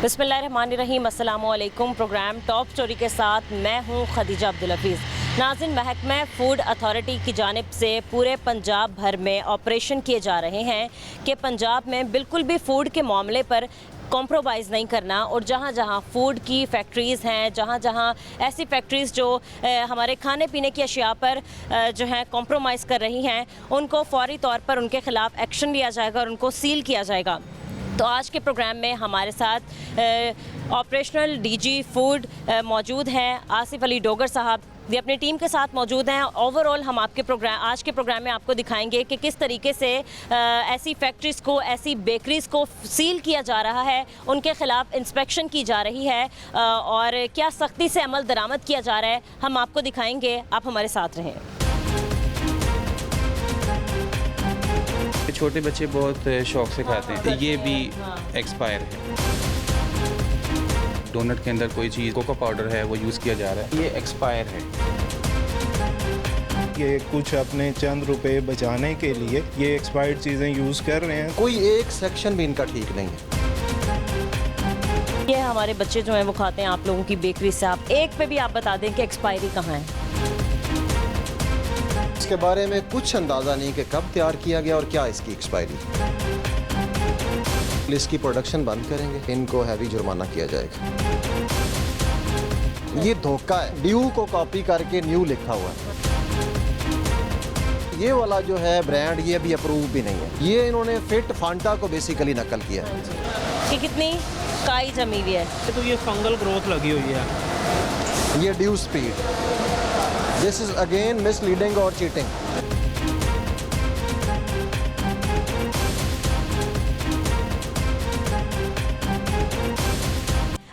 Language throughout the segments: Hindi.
बिस्मिल्लाहिर्रहमानिर्रहीम, अस्सलामुअलैकुम। प्रोग्राम टॉप स्टोरी के साथ मैं हूँ खदीजा अब्दुल हफीज़। नाज़रीन, महकमा फ़ूड अथॉरिटी की जानिब से पूरे पंजाब भर में ऑपरेशन किए जा रहे हैं कि पंजाब में बिल्कुल भी फ़ूड के मामले पर कॉम्प्रोमाइज़ नहीं करना, और जहाँ जहाँ फ़ूड की फैक्ट्रीज़ हैं, जहाँ जहाँ ऐसी फैक्ट्रीज़ जो हमारे खाने पीने की अशिया पर जो है कॉम्प्रोमाइज़ कर रही हैं, उनको फ़ौरी तौर पर उनके ख़िलाफ़ एक्शन लिया जाएगा और उनको सील किया जाएगा। तो आज के प्रोग्राम में हमारे साथ ऑपरेशनल डीजी फ़ूड मौजूद हैं, आसिफ अली डोगर साहब ये अपनी टीम के साथ मौजूद हैं। ओवरऑल हम आपके आज के प्रोग्राम में आपको दिखाएंगे कि किस तरीके से ऐसी फैक्ट्रीज़ को, ऐसी बेकरीज़ को सील किया जा रहा है, उनके ख़िलाफ़ इंस्पेक्शन की जा रही है और क्या सख्ती से अमल दरामद किया जा रहा है, हम आपको दिखाएंगे। आप हमारे साथ रहें। छोटे बच्चे बहुत शौक से खाते हैं, ये भी एक्सपायर है। डोनट के अंदर कोई चीज़ कोको पाउडर है वो यूज़ किया जा रहा है, ये एक्सपायर है। ये कुछ अपने चंद रुपए बचाने के लिए ये एक्सपायर्ड चीज़ें यूज़ कर रहे हैं। कोई एक सेक्शन भी इनका ठीक नहीं है। ये हमारे बच्चे जो हैं वो खाते हैं आप लोगों की बेकरी से। आप एक पे भी आप बता दें कि एक्सपायरी कहाँ है। इसके बारे में कुछ अंदाज़ा नहीं कि कब तैयार किया गया और क्या इसकी एक्सपायरी। इसकी प्रोडक्शन बंद करेंगे, इनको हैवी जुर्माना किया जाएगा। ये धोखा है, ड्यू को कॉपी करके न्यू लिखा हुआ है। ये वाला जो है ब्रांड, ये अभी अप्रूव भी नहीं है। ये इन्होंने फिट फांटा को बेसिकली नकल किया है। कि कितनी काई जमी हुई है, तो ये फंगल ग्रोथ लगी हुई है। ये due speed, this is again misleading और चीटिंग।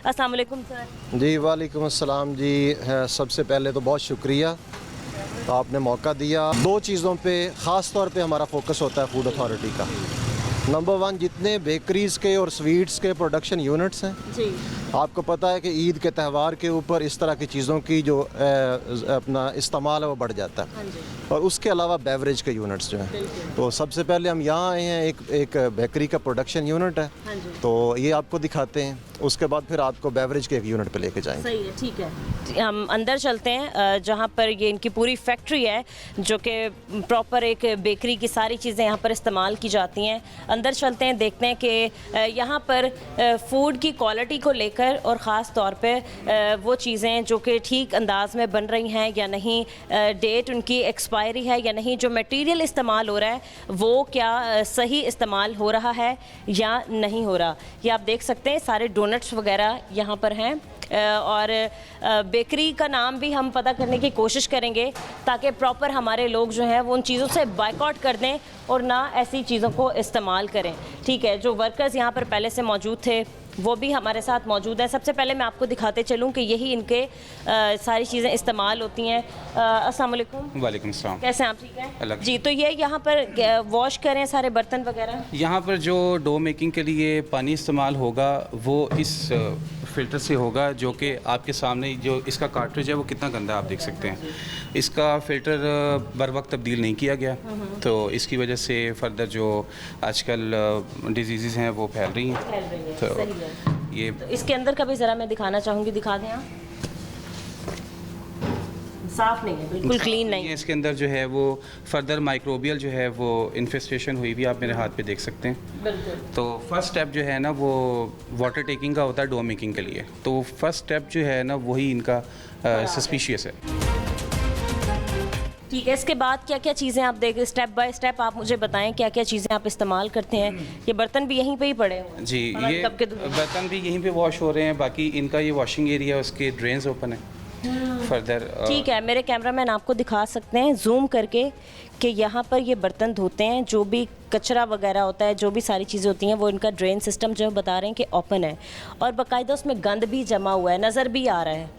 अस्सलाम वालेकुम सर। जी वालेकुम अस्सलाम जी। सबसे पहले तो बहुत शुक्रिया, तो आपने मौका दिया। दो चीज़ों पे ख़ास तौर पे हमारा फोकस होता है फूड अथॉरिटी का। नंबर 1, जितने बेकरीज़ के और स्वीट्स के प्रोडक्शन यूनिट्स हैं जी, आपको पता है कि ईद के त्यौहार के ऊपर इस तरह की चीज़ों की जो अपना इस्तेमाल है वो बढ़ जाता है। हाँ जी। और उसके अलावा बेवरेज के यूनिट्स जो हैं, तो सबसे पहले हम यहाँ आए हैं, एक बेकरी का प्रोडक्शन यूनिट है। हाँ जी। तो ये आपको दिखाते हैं, उसके बाद फिर आपको बेवरेज के एक यूनिट पे लेके जाएंगे। सही है, ठीक है। हम अंदर चलते हैं जहाँ पर ये इनकी पूरी फैक्ट्री है, जो कि प्रॉपर एक बेकरी की सारी चीज़ें यहाँ पर इस्तेमाल की जाती हैं। अंदर चलते हैं, देखते हैं कि यहाँ पर फ़ूड की क्वालिटी को लेकर और ख़ास तौर पे वो चीज़ें जो कि ठीक अंदाज में बन रही हैं या नहीं, डेट उनकी एक्सपायरी है या नहीं, जो मटेरियल इस्तेमाल हो रहा है वो क्या सही इस्तेमाल हो रहा है या नहीं हो रहा। ये आप देख सकते हैं, सारे डोनट्स वगैरह यहाँ पर हैं और बेकरी का नाम भी हम पता करने की कोशिश करेंगे ताकि प्रॉपर हमारे लोग जो हैं वो उन चीज़ों से बायकॉट कर दें और ना ऐसी चीज़ों को इस्तेमाल करें। ठीक है, जो वर्कर्स यहाँ पर पहले से मौजूद थे वो भी हमारे साथ मौजूद है। सबसे पहले मैं आपको दिखाते चलूँ कि यही इनके सारी चीज़ें इस्तेमाल होती हैं। अस्सलाम वालेकुम। वालेकुम सलाम। कैसे हैं आप? ठीक है अलग जी। तो ये यहाँ पर वॉश करें सारे बर्तन वगैरह। यहाँ पर जो डो मेकिंग के लिए पानी इस्तेमाल होगा वो इस फ़िल्टर से होगा, जो कि आपके सामने जो इसका कार्ट्रिज है वो कितना गंदा है आप देख सकते हैं। इसका फ़िल्टर बर वक्त तब्दील नहीं किया गया, तो इसकी वजह से फर्दर जो आजकल डिजीज़ हैं वो फैल रही हैं। तो ये तो इसके अंदर का भी ज़रा मैं दिखाना चाहूँगी, दिखा दें आप। साफ नहीं है, बिल्कुल क्लीन नहीं है। इसके अंदर जो है वो फर्दर माइक्रोबियल जो है वो इन्फेस्टेशन हुई भी आप मेरे हाथ पे देख सकते हैं। बिल्कुल। तो फर्स्ट स्टेप जो है ना वो वाटर टेकिंग का होता है डो मेकिंग के लिए, तो फर्स्ट स्टेप जो है ना वही इनका सस्पिशियस है। ठीक है, इसके बाद क्या क्या चीज़ें आप देख, स्टेप बाय स्टेप आप मुझे बताएं क्या क्या चीज़ें आप इस्तेमाल करते हैं। ये बर्तन भी यहीं पे ही पड़े हैं जी, ये बर्तन भी यहीं पे वॉश हो रहे हैं, बाकी इनका ये वॉशिंग एरिया उसके ड्रेन्स ओपन है फर्दर। ठीक है, मेरे कैमरामैन आपको दिखा सकते हैं जूम करके कि यहाँ पर ये बर्तन धोते हैं, जो भी कचरा वगैरह होता है, जो भी सारी चीज़ें होती हैं वो इनका ड्रेन सिस्टम जो बता रहे हैं कि ओपन है और बाकायदा उसमें गंद भी जमा हुआ है, नज़र भी आ रहा है,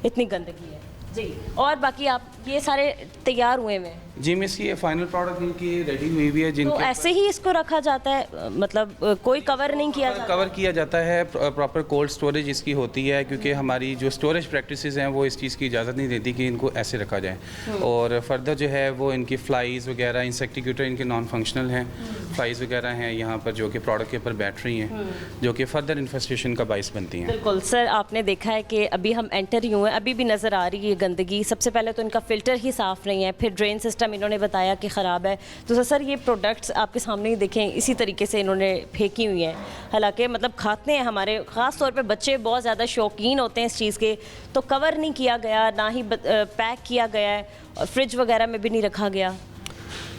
इतनी गंदगी है। जी, और बाकी आप ये सारे तैयार हुए हुए हैं, जी मिस, ये फाइनल प्रोडक्ट इनकी रेडी हुई हुई है, तो जिनके ऐसे ही इसको रखा जाता है, मतलब कोई कवर नहीं किया जाता? कवर किया जाता है। प्रॉपर कोल्ड स्टोरेज इसकी होती है, क्योंकि हमारी जो स्टोरेज प्रैक्टिसेस हैं वो इस चीज़ की इजाज़त नहीं देती कि इनको ऐसे रखा जाए। और फर्दर जो है वो इनकी फ्लाइज वगैरह, इंसेक्टिक्यूटर इनके नॉन फंक्शनल हैं, फ्लाइज वगैरह हैं यहाँ पर जो कि प्रोडक्ट के ऊपर बैठ रही हैं, जो कि फर्दर इन्फेस्टेशन का बाइस बनती हैं। बिल्कुल सर, आपने देखा है कि अभी हम एंटर ही हुए हैं, अभी भी नज़र आ रही है गंदगी। सबसे पहले तो इनका फ़िल्टर ही साफ़ नहीं है, फिर ड्रेन सिस्टम इन्होंने बताया कि ख़राब है। तो सर ये प्रोडक्ट्स आपके सामने ही देखें, इसी तरीके से इन्होंने फेंकी हुई हैं। हालांकि मतलब खाते हैं हमारे ख़ास तौर पे बच्चे बहुत ज़्यादा शौकीन होते हैं इस चीज़ के, तो कवर नहीं किया गया, ना ही पैक किया गया है, और फ्रिज वगैरह में भी नहीं रखा गया।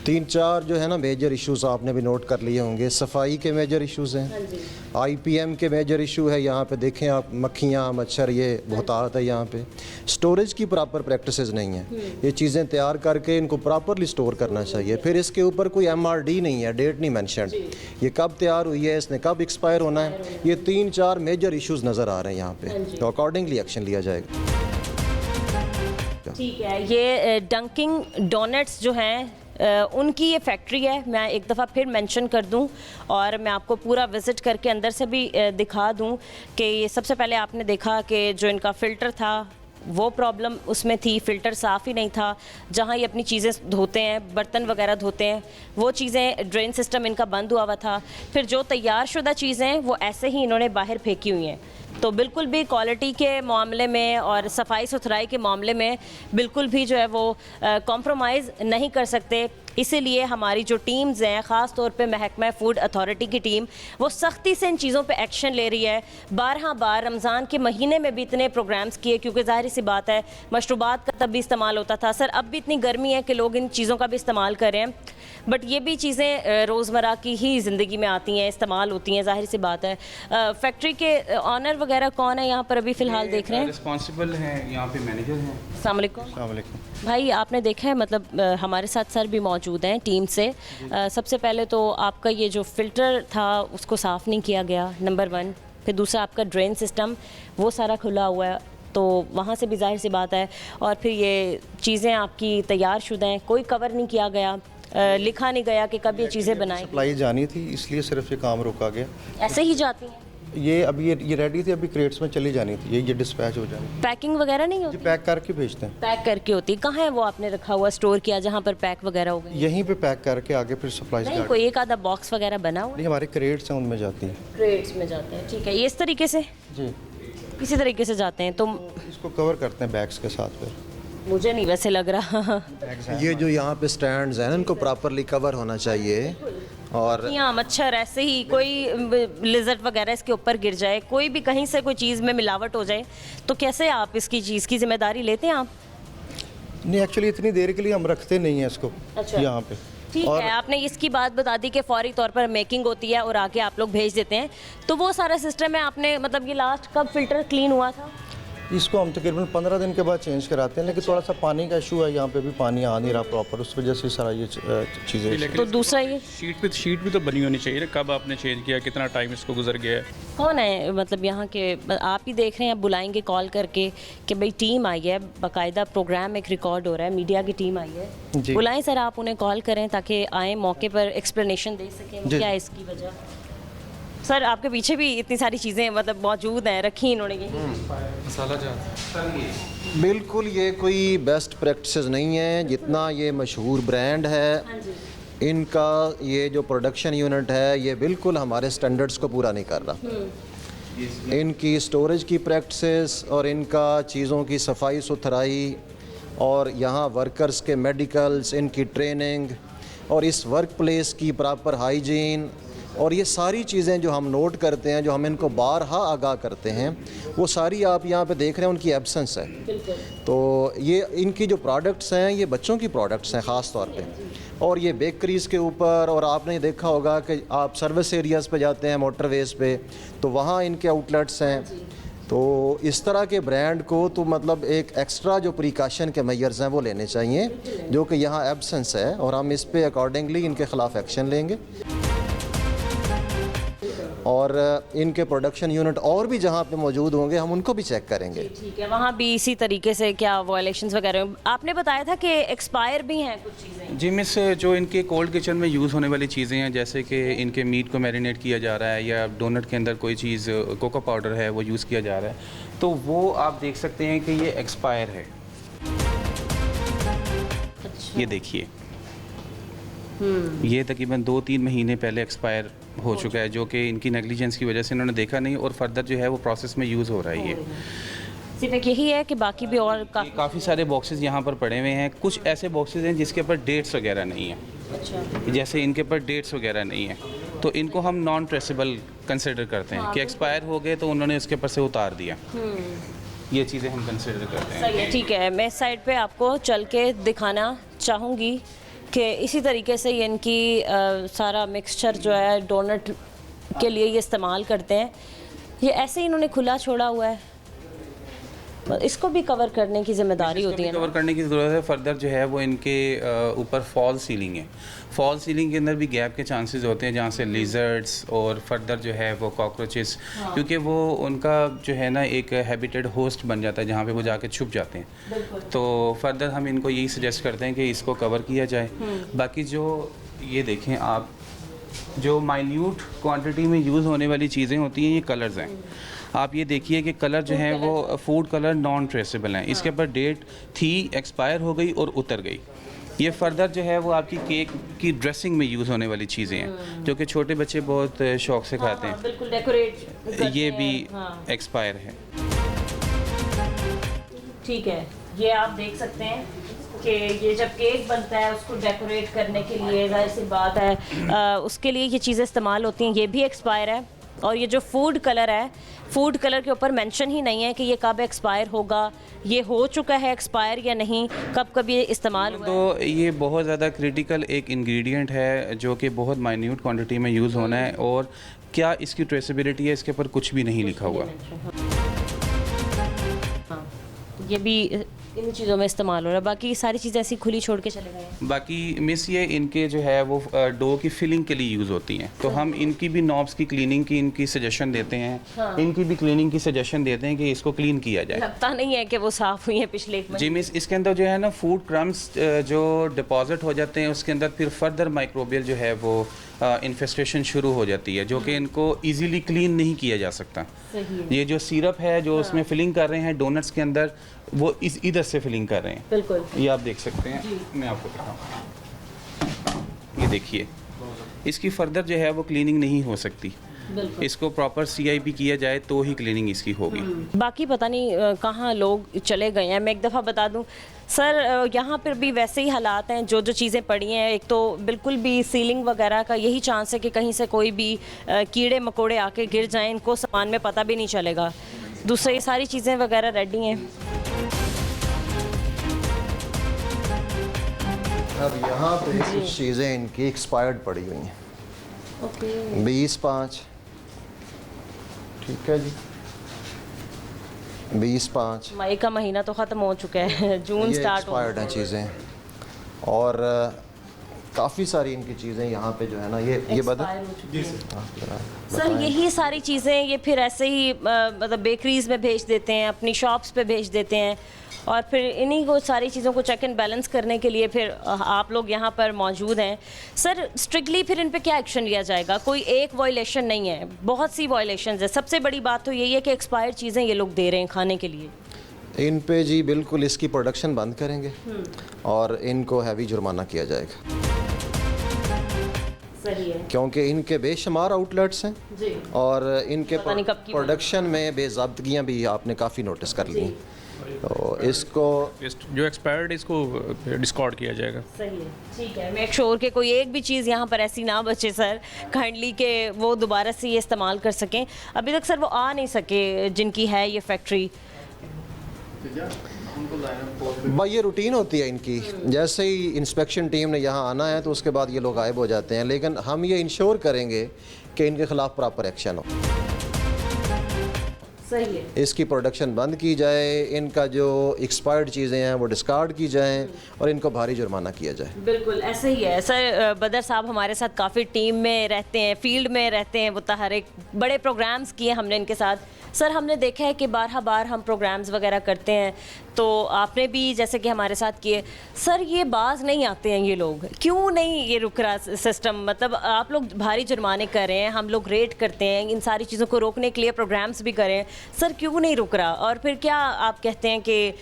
3-4 जो है ना मेजर इश्यूज़ आपने भी नोट कर लिए होंगे। सफाई के मेजर इश्यूज़ हैं, IPM के मेजर इशू है। यहाँ पे देखें आप, मक्खियाँ मच्छर ये बहुतात है यहाँ पे। स्टोरेज की प्रॉपर प्रैक्टिसेस नहीं है, ये चीज़ें तैयार करके इनको प्रॉपरली स्टोर करना चाहिए। फिर इसके ऊपर कोई MRD नहीं है, डेट नहीं मैंशनड, ये कब तैयार हुई है, इसने कब एक्सपायर होना है। ये 3-4 मेजर इशूज़ नज़र आ रहे हैं यहाँ पे, तो अकॉर्डिंगली एक्शन लिया जाएगा। ठीक है, ये डंकिंग डोनट्स जो हैं उनकी ये फैक्ट्री है। मैं एक दफ़ा फिर मेंशन कर दूं और मैं आपको पूरा विज़िट करके अंदर से भी दिखा दूं कि ये सबसे पहले आपने देखा कि जो इनका फ़िल्टर था वो प्रॉब्लम उसमें थी, फ़िल्टर साफ़ ही नहीं था। जहाँ ये अपनी चीज़ें धोते हैं, बर्तन वगैरह धोते हैं, वो चीज़ें, ड्रेन सिस्टम इनका बंद हुआ था। फिर जो तैयार शुदा चीज़ें हैं वो ऐसे ही इन्होंने बाहर फेंकी हुई हैं। तो बिल्कुल भी क्वालिटी के मामले में और सफाई सुथराई के मामले में बिल्कुल भी जो है वो कॉम्प्रोमाइज़ नहीं कर सकते। इसीलिए हमारी जो टीम्स हैं, ख़ास तौर पे महकमा फ़ूड अथॉरिटी की टीम, वो सख्ती से इन चीज़ों पे एक्शन ले रही है। 12 बार रमज़ान के महीने में भी इतने प्रोग्राम्स किए, क्योंकि ज़ाहिर सी बात है मशरूबात का तब भी इस्तेमाल होता था। सर अब भी इतनी गर्मी है कि लोग इन चीज़ों का भी इस्तेमाल कर रहे हैं, बट ये भी चीज़ें रोज़मर्रा की ही ज़िंदगी में आती हैं, इस्तेमाल होती हैं, ज़ाहिर सी बात है। फैक्ट्री के ऑनर वगैरह कौन है यहाँ पर अभी फ़िलहाल देख रहे हैं? रिस्पॉन्सिबल हैं यहाँ पे मैनेजर हैं। अस्सलाम वालेकुम। भाई आपने देखा है, मतलब हमारे साथ सर भी मौजूद हैं टीम से। सबसे पहले तो आपका ये जो फ़िल्टर था उसको साफ़ नहीं किया गया, नंबर 1। फिर दूसरा आपका ड्रेन सिस्टम वो सारा खुला हुआ है, तो वहाँ से भी ज़ाहिर सी बात है। और फिर ये चीज़ें आपकी तैयार शुदा हैं, कोई कवर नहीं किया गया, लिखा नहीं गया कि कब ये चीज़ें बनाएं। सप्लाई जानी थी, इसलिए सिर्फ ये काम रोका गया। ऐसे ही जाती हैं? ये अभी ये रेडी थी, अभी क्रेट्स में चली जानी थी, ये डिस्पैच हो जानी। पैकिंग वगैरह नहीं होती? ये पैक करके भेजते हैं। पैक करके होती कहाँ है वो आपने रखा हुआ, स्टोर किया जहाँ पर पैक वगैरह हो गई? यहीं पे पैक करके आगे फिर सप्लाई नहीं, कोई एक आधा बॉक्स वगैरह बना हुआ? नहीं, हमारे क्रेट्स हैं, उनमें जाती हैं। क्रेट्स में जाते हैं, ठीक है। ये इस तरीके से, जी, इसी तरीके से जाते हैं। तो इसको कवर करते हैं बैग्स के साथ। फिर मुझे नहीं वैसे लग रहा। ये जो यहाँ पे स्टैंड्स हैं इनको प्रॉपरली कवर होना चाहिए। और यहाँ मच्छर ऐसे ही कोई लिजर्ट वगैरह इसके ऊपर गिर जाए, कोई भी कहीं से कोई चीज़ में मिलावट हो जाए, तो कैसे आप इसकी चीज़ की जिम्मेदारी लेते हैं आप? नहीं, एक्चुअली इतनी देर के लिए हम रखते नहीं हैं इसको। अच्छा। यहाँ पे ठीक है, आपने इसकी बात बता दी कि फौरी तौर पर मेकिंग होती है और आके आप लोग भेज देते हैं, तो वो सारा सिस्टम है। आपने मतलब ये लास्ट कब फ़िल्टर क्लीन हुआ था? इसको हम तकरीबन 15 दिन के बाद चेंज कराते हैं, लेकिन थोड़ा सा पानी का इशू है, यहाँ पे भी पानी आ नहीं रहा प्रॉपर, उस वजह से सारा ये चीज़ें। तो दूसरा ये शीट भी तो बनी होनी चाहिए ना, कब आपने चेंज किया, कितना टाइम इसको गुजर गया है। कौन है, मतलब यहाँ के आप ही देख रहे हैं, बुलाएंगे कॉल करके कि भाई टीम आई है, बाकायदा प्रोग्राम एक रिकॉर्ड हो रहा है, मीडिया की टीम आई है, बुलाएं सर, आप उन्हें कॉल करें ताकि आए, मौके पर एक्सप्लेनेशन दे सकें क्या है इसकी वजह। सर आपके पीछे भी इतनी सारी चीज़ें मतलब मौजूद हैं, रखी इन्होंने ये मसाला बिल्कुल ये कोई बेस्ट प्रैक्टिसेस नहीं है। जितना ये मशहूर ब्रांड है, इनका ये जो प्रोडक्शन यूनिट है ये बिल्कुल हमारे स्टैंडर्ड्स को पूरा नहीं कर रहा। इनकी स्टोरेज की प्रैक्टिसेस और इनका चीज़ों की सफाई सुथराई और यहाँ वर्कर्स के मेडिकल्स, इनकी ट्रेनिंग और इस वर्क प्लेस की प्रॉपर हाइजीन और ये सारी चीज़ें जो हम नोट करते हैं, जो हम इनको बारहा आगाह करते हैं, वो सारी आप यहाँ पे देख रहे हैं, उनकी एब्सेंस है। तो ये इनकी जो प्रोडक्ट्स हैं ये बच्चों की प्रोडक्ट्स हैं ख़ास तौर पे, और ये बेकरीज़ के ऊपर, और आपने देखा होगा कि आप सर्विस एरियाज़ पे जाते हैं, मोटरवेज़ पे, तो वहाँ इनके आउटलेट्स हैं। तो इस तरह के ब्रांड को तो मतलब एक एक्स्ट्रा जो प्रिकॉशन के मेजर्स हैं वो लेने चाहिए, जो कि यहाँ एब्सेंस है, और हम इस पे अकॉर्डिंगली इनके ख़िलाफ़ एक्शन लेंगे। और इनके प्रोडक्शन यूनिट और भी जहाँ पे मौजूद होंगे हम उनको भी चेक करेंगे। ठीक है, वहाँ भी इसी तरीके से क्या वायलेशंस वगैरह? आपने बताया था कि एक्सपायर भी हैं कुछ चीज़ें। जी मिस, जो इनके कोल्ड किचन में यूज़ होने वाली चीज़ें हैं, जैसे कि इनके मीट को मैरिनेट किया जा रहा है या डोनट के अंदर कोई चीज़ कोको पाउडर है वो यूज़ किया जा रहा है, तो वो आप देख सकते हैं कि ये एक्सपायर है। ये देखिए, ये तकरीबन 2-3 महीने पहले एक्सपायर हो चुका है, जो कि इनकी नेग्लिजेंस की वजह से इन्होंने देखा नहीं और फर्दर जो है वो प्रोसेस में यूज़ हो रहा है। ये सिर्फ एक यही है कि बाकी भी और काफ़ी सारे बॉक्सेस यहाँ पर पड़े हुए हैं। कुछ ऐसे बॉक्सेस हैं जिसके ऊपर डेट्स वगैरह नहीं है, अच्छा, जैसे इनके ऊपर डेट्स वगैरह नहीं है, तो इनको हम नॉन ट्रेसेबल कंसिडर करते हैं कि एक्सपायर हो गए तो उन्होंने इसके ऊपर से उतार दिया। ये चीज़ें हम कंसिडर करते हैं। सही है, ठीक है। मैं इस साइड पे आपको चल के दिखाना चाहूँगी कि इसी तरीके से ये इनकी सारा मिक्सचर जो है डोनट के लिए ये इस्तेमाल करते हैं। ये ऐसे ही इन्होंने खुला छोड़ा हुआ है, इसको भी कवर करने की जिम्मेदारी होती है ना? कवर करने की ज़रूरत है। फर्दर जो है वो इनके ऊपर फॉल सीलिंग है। फॉल सीलिंग के अंदर भी गैप के चांसेस होते हैं, जहाँ से लिजर्ड्स और फर्दर जो है वो कॉकरोचेस, क्योंकि वो उनका जो है ना एक हैबिटेड होस्ट बन जाता है जहाँ पे वो जाके छुप जाते हैं। तो फर्दर हम इनको यही सजेस्ट करते हैं कि इसको कवर किया जाए। बाकी जो ये देखें आप, जो माइन्यूट क्वांटिटी में यूज़ होने वाली चीज़ें होती हैं, ये कलर्स हैं। आप ये देखिए कि कलर जो हैं वो फूड कलर नॉन ट्रेसेबल हैं। इसके ऊपर डेट थी, एक्सपायर हो गई और उतर गई। ये फर्दर जो है वो आपकी केक की ड्रेसिंग में यूज़ होने वाली चीज़ें हैं, जो कि छोटे बच्चे बहुत शौक से खाते हैं। बिल्कुल डेकोरेट ये भी एक्सपायर है। ठीक है, ये आप देख सकते हैं कि ये जब केक बनता है उसको डेकोरेट करने के लिए जाहिर सी बात है उसके लिए ये चीज़ें इस्तेमाल होती हैं। ये भी एक्सपायर है। और ये जो फूड कलर है, फूड कलर के ऊपर मेंशन ही नहीं है कि ये कब एक्सपायर होगा, ये हो चुका है एक्सपायर या नहीं, कब ये इस्तेमाल हुआ है। तो ये बहुत ज़्यादा क्रिटिकल एक इंग्रेडिएंट है जो कि बहुत माइन्यूट क्वांटिटी में यूज़ होना है, और क्या इसकी ट्रेसेबिलिटी है इसके ऊपर कुछ भी नहीं लिखा हुआ। ये भी इन चीज़ों में इस्तेमाल हो रहा है, बाकी सारी चीज़ें ऐसी खुली छोड़ के चले गए हैं। बाकी मिस ये इनके जो है वो डो की फिलिंग के लिए यूज़ होती हैं, तो हम इनकी भी नॉब्स की क्लीनिंग की इनकी सजेशन देते हैं। इनकी भी क्लीनिंग की सजेशन देते हैं कि इसको क्लीन किया जाए। लगता नहीं है कि वो साफ़ हुई है पिछले एक जी मिस, इसके अंदर जो है ना फूड क्रम्स जो डिपॉजिट हो जाते हैं, उसके अंदर फिर फर्दर माइक्रोबियल जो है वो इन्फेस्टेशन शुरू हो जाती है, जो कि इनको इजीली क्लीन नहीं किया जा सकता। ये जो सिरप है जो उसमें फिलिंग कर रहे हैं डोनट्स के अंदर, वो इधर से फिलिंग कर रहे हैं। बिल्कुल, ये आप देख सकते हैं, मैं आपको दिखाऊँ। ये देखिए, इसकी फर्दर जो है वो क्लीनिंग नहीं हो सकती। इसको प्रॉपर CIP किया जाए तो ही क्लीनिंग इसकी होगी। बाकी पता नहीं कहाँ लोग चले गए हैं। मैं एक दफ़ा बता दूं सर, यहाँ पर भी वैसे ही हालात हैं। जो जो चीज़ें पड़ी हैं, एक तो बिल्कुल भी सीलिंग वगैरह का यही चांस है कि कहीं से कोई भी कीड़े मकोड़े आके गिर जाएं, इनको सामान में पता भी नहीं चलेगा। दूसरा, ये सारी चीज़ें वगैरह रेडी हैं। अब यहाँ पे कुछ चीज़ें इनकी एक्सपायर्ड पड़ी हुई हैं। 20/5, ठीक है जी, 20/5 मई का महीना तो ख़त्म हो चुका है, जून स्टार्ट हो एक्सपायर्ड हैं चीज़ें। और काफ़ी सारी इनकी चीज़ें यहाँ पे जो है ना ये बदल सर, यही सारी चीज़ें ये फिर ऐसे ही मतलब बेकरीज़ में भेज देते हैं, अपनी शॉप्स पे भेज देते हैं, और फिर इन्हीं को सारी चीज़ों को चेक एंड बैलेंस करने के लिए फिर आप लोग यहाँ पर मौजूद हैं। सर, स्ट्रिक्टली फिर इन पे क्या एक्शन लिया जाएगा? कोई एक वायलेशन नहीं है, बहुत सी वायलेशन है। सबसे बड़ी बात तो यही है कि एक्सपायर्ड चीज़ें ये लोग दे रहे हैं खाने के लिए। इन पे जी बिल्कुल इसकी प्रोडक्शन बंद करेंगे और इनको हैवी जुर्माना किया जाएगा। सही है, क्योंकि इनके बेशुमार आउटलेट्स हैं जी, और इनके पता नहीं कब की प्रोडक्शन में बेज़ाब्तगियाँ भी आपने काफ़ी नोटिस कर ली। तो इसको जो एक्सपायर्ड इसको डिस्कार्ड किया जाएगा। सही है, ठीक है। मेक श्योर कि कोई एक भी चीज़ यहाँ पर ऐसी ना बचे सर, काइंडली के वो दोबारा से ये इस्तेमाल कर सकें। अभी तक सर वो आ नहीं सके जिनकी है ये फैक्ट्री। भाई ये रूटीन होती है इनकी, जैसे ही इंस्पेक्शन टीम ने यहाँ आना है तो उसके बाद ये लोग गायब हो जाते हैं, लेकिन हम ये इंश्योर करेंगे कि इनके ख़िलाफ़ प्रॉपर एक्शन हो। सही है। इसकी प्रोडक्शन बंद की जाए, इनका जो एक्सपायर्ड चीज़ें हैं वो डिस्कार्ड की जाएं और इनको भारी जुर्माना किया जाए। बिल्कुल ऐसे ही है सर। बदर साहब हमारे साथ काफ़ी टीम में रहते हैं, फील्ड में रहते हैं, वो तहरीक बड़े प्रोग्राम्स किए हमने इनके साथ। सर हमने देखा है कि बार हम प्रोग्राम्स वगैरह करते हैं, तो आपने भी जैसे कि हमारे साथ किए। सर ये बाज नहीं आते हैं ये लोग, क्यों नहीं ये रुक रहा सिस्टम? मतलब आप लोग भारी जुर्माने कर रहे हैं, हम लोग रेट करते हैं, इन सारी चीज़ों को रोकने के लिए प्रोग्राम्स भी करें, सर क्यों नहीं रुक रहा? और फिर क्या आप कहते हैं कि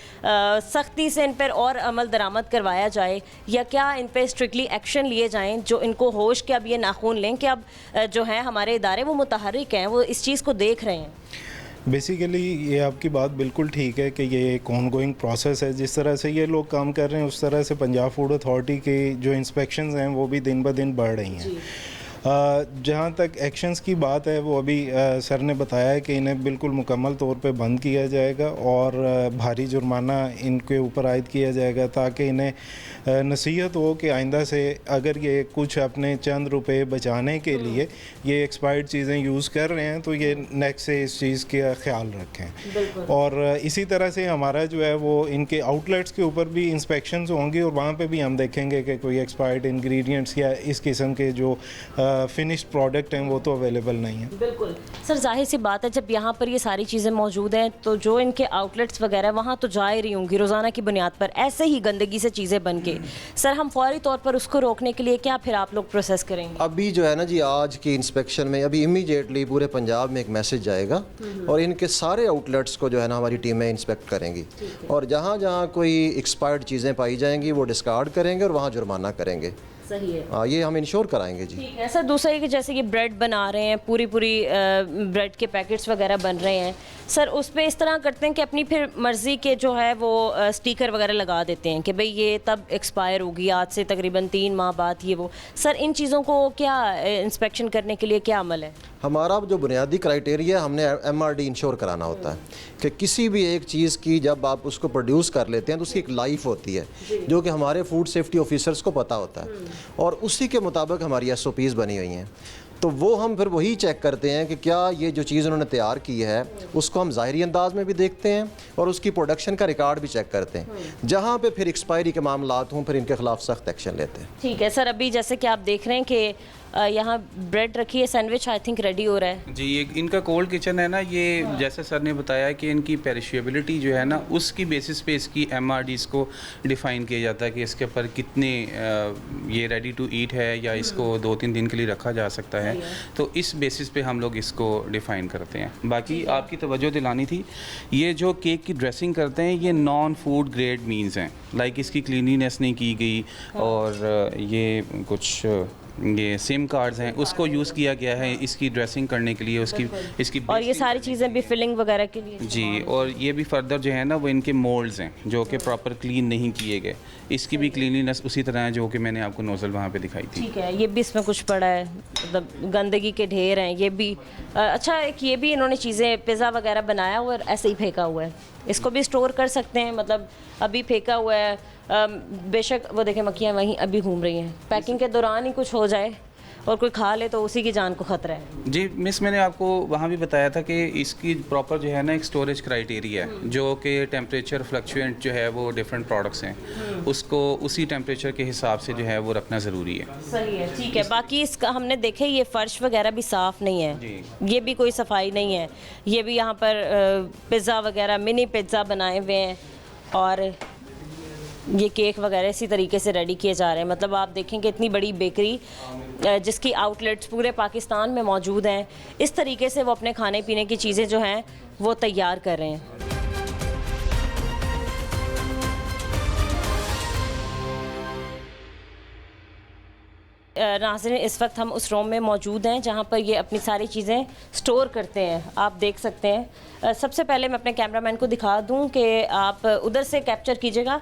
सख्ती से इन पर और अमल दरामद करवाया जाए, या क्या इन पर स्ट्रिक्टली एक्शन लिए जाएँ जो इनको होश के अब ये नाखून लें कि अब जो है हमारे इदारे वो मुतहर्रिक हैं, वो इस चीज़ को देख रहे हैं? बेसिकली ये आपकी बात बिल्कुल ठीक है कि ये एक ऑनगोइंग प्रोसेस है। जिस तरह से ये लोग काम कर रहे हैं उस तरह से पंजाब फूड अथॉरिटी के जो इंस्पेक्शंस हैं वो भी दिन ब दिन बढ़ रही हैं। जहाँ तक एक्शंस की बात है वो अभी सर ने बताया है कि इन्हें बिल्कुल मुकम्मल तौर पे बंद किया जाएगा और भारी जुर्माना इनके ऊपर आयद किया जाएगा, ताकि इन्हें नसीहत हो कि आइंदा से अगर ये कुछ अपने चंद रुपए बचाने के लिए ये एक्सपायर्ड चीज़ें यूज़ कर रहे हैं तो ये नेक्स्ट से इस चीज़ का ख्याल रखें। और इसी तरह से हमारा जो है वो इनके आउटलेट्स के ऊपर भी इंस्पेक्शंस होंगी और वहाँ पे भी हम देखेंगे कि कोई एक्सपायर्ड इंग्रेडिएंट्स या इस किस्म के जो फिनिश्ड प्रोडक्ट हैं वो तो अवेलेबल नहीं है। बिल्कुल सर, जाहिर सी बात है जब यहाँ पर ये सारी चीज़ें मौजूद हैं तो जो इनके आउटलेट्स वगैरह वहाँ तो जा ही रही होंगी रोज़ाना की बुनियाद पर ऐसे ही गंदगी से चीज़ें बन के। सर हम फौरी तौर पर उसको रोकने के लिए क्या फिर आप लोग प्रोसेस करेंगे? अभी जो है ना जी, आज की इंस्पेक्शन में अभी इमीडिएटली पूरे पंजाब में एक मैसेज जाएगा और इनके सारे आउटलेट्स को जो है ना हमारी टीमें इंस्पेक्ट करेंगी और जहाँ जहाँ कोई एक्सपायर्ड चीज़ें पाई जाएंगी वो डिस्कार्ड करेंगे और वहाँ जुर्माना करेंगे। सही है, ये हम इंश्योर कराएंगे जी। ठीक है सर। दूसरा ये कि जैसे कि ब्रेड बना रहे हैं, पूरी ब्रेड के पैकेट्स वगैरह बन रहे हैं सर, उस पर इस तरह करते हैं कि अपनी फिर मर्ज़ी के जो है वो स्टिकर वगैरह लगा देते हैं कि भाई ये तब एक्सपायर होगी, आज से तकरीबन 3 माह बाद ये वो। सर इन चीज़ों को क्या इंस्पेक्शन करने के लिए क्या अमल है? हमारा जो बुनियादी क्राइटेरिया हमने MRD इंश्योर कराना होता है कि किसी भी एक चीज़ की जब आप उसको प्रोड्यूस कर लेते हैं तो उसकी एक लाइफ होती है जो कि हमारे फूड सेफ्टी ऑफिसर्स को पता होता है और उसी के मुताबिक हमारी SOPs बनी हुई हैं। तो वो हम फिर वही चेक करते हैं कि क्या ये जो चीज़ उन्होंने तैयार की है उसको हम ज़ाहिरी अंदाज में भी देखते हैं और उसकी प्रोडक्शन का रिकॉर्ड भी चेक करते हैं। जहाँ पे फिर एक्सपायरी के मामलात हों फिर इनके खिलाफ सख्त एक्शन लेते हैं। ठीक है सर। अभी जैसे कि आप देख रहे हैं कि यहाँ ब्रेड रखी है, सैंडविच आई थिंक रेडी हो रहा है जी। ये इनका कोल्ड किचन है ना, ये जैसे सर ने बताया कि इनकी पेरिशेबिलिटी जो है ना उसकी बेसिस पे इसकी MRDs को डिफ़ाइन किया जाता है कि इसके ऊपर कितने ये रेडी टू ईट है या इसको 2-3 दिन के लिए रखा जा सकता है, तो इस बेसिस पे हम लोग इसको डिफ़ाइन करते हैं। बाकी आपकी तवज्जो दिलानी थी, ये जो केक की ड्रेसिंग करते हैं ये नॉन फूड ग्रेड मीन्स हैं, लाइक इसकी क्लीनिनेस नहीं की गई और ये कुछ ये सिम कार्ड्स हैं उसको यूज़ किया गया है इसकी ड्रेसिंग करने के लिए, उसकी इसकी और ये सारी चीज़ें भी फिलिंग वगैरह के लिए जी। और ये भी फर्दर जो है ना वो इनके मोल्ड्स हैं जो कि प्रॉपर क्लीन नहीं किए गए, इसकी भी क्लीनिनेस उसी तरह है जो कि मैंने आपको नोज़ल वहाँ पे दिखाई थी। ठीक है, ये भी इसमें कुछ पड़ा है, मतलब गंदगी के ढेर हैं ये भी। अच्छा, एक ये भी इन्होंने चीज़ें पिज़्ज़ा वगैरह बनाया हुआ और ऐसे ही फेंका हुआ है, इसको भी स्टोर कर सकते हैं, मतलब अभी फेंका हुआ है। बेशक वो देखें मक्खियाँ वहीं अभी घूम रही हैं, पैकिंग के दौरान ही कुछ हो जाए और कोई खा ले तो उसी की जान को ख़तरा है। जी मिस, मैंने आपको वहाँ भी बताया था कि इसकी प्रॉपर जो है ना एक स्टोरेज क्राइटेरिया है जो कि टेम्परेचर फ्लक्चुएंट जो है वो डिफरेंट प्रोडक्ट्स हैं उसको उसी टेम्परेचर के हिसाब से जो है वो रखना ज़रूरी है। सही है, ठीक है। बाकी इसका हमने देखे ये फ़र्श वगैरह भी साफ़ नहीं है, ये भी कोई सफाई नहीं है। ये भी यहाँ पर पिज़्ज़ा वगैरह मिनी पिज़्ज़ा बनाए हुए हैं और ये केक वगैरह इसी तरीके से रेडी किए जा रहे हैं। मतलब आप देखें कि इतनी बड़ी बेकरी जिसकी आउटलेट्स पूरे पाकिस्तान में मौजूद हैं, इस तरीके से वो अपने खाने पीने की चीज़ें जो हैं वो तैयार कर रहे हैं। नाज़रीन, इस वक्त हम उस रूम में मौजूद हैं जहाँ पर ये अपनी सारी चीज़ें स्टोर करते हैं, आप देख सकते हैं। सबसे पहले मैं अपने कैमरामैन को दिखा दूँ कि आप उधर से कैप्चर कीजिएगा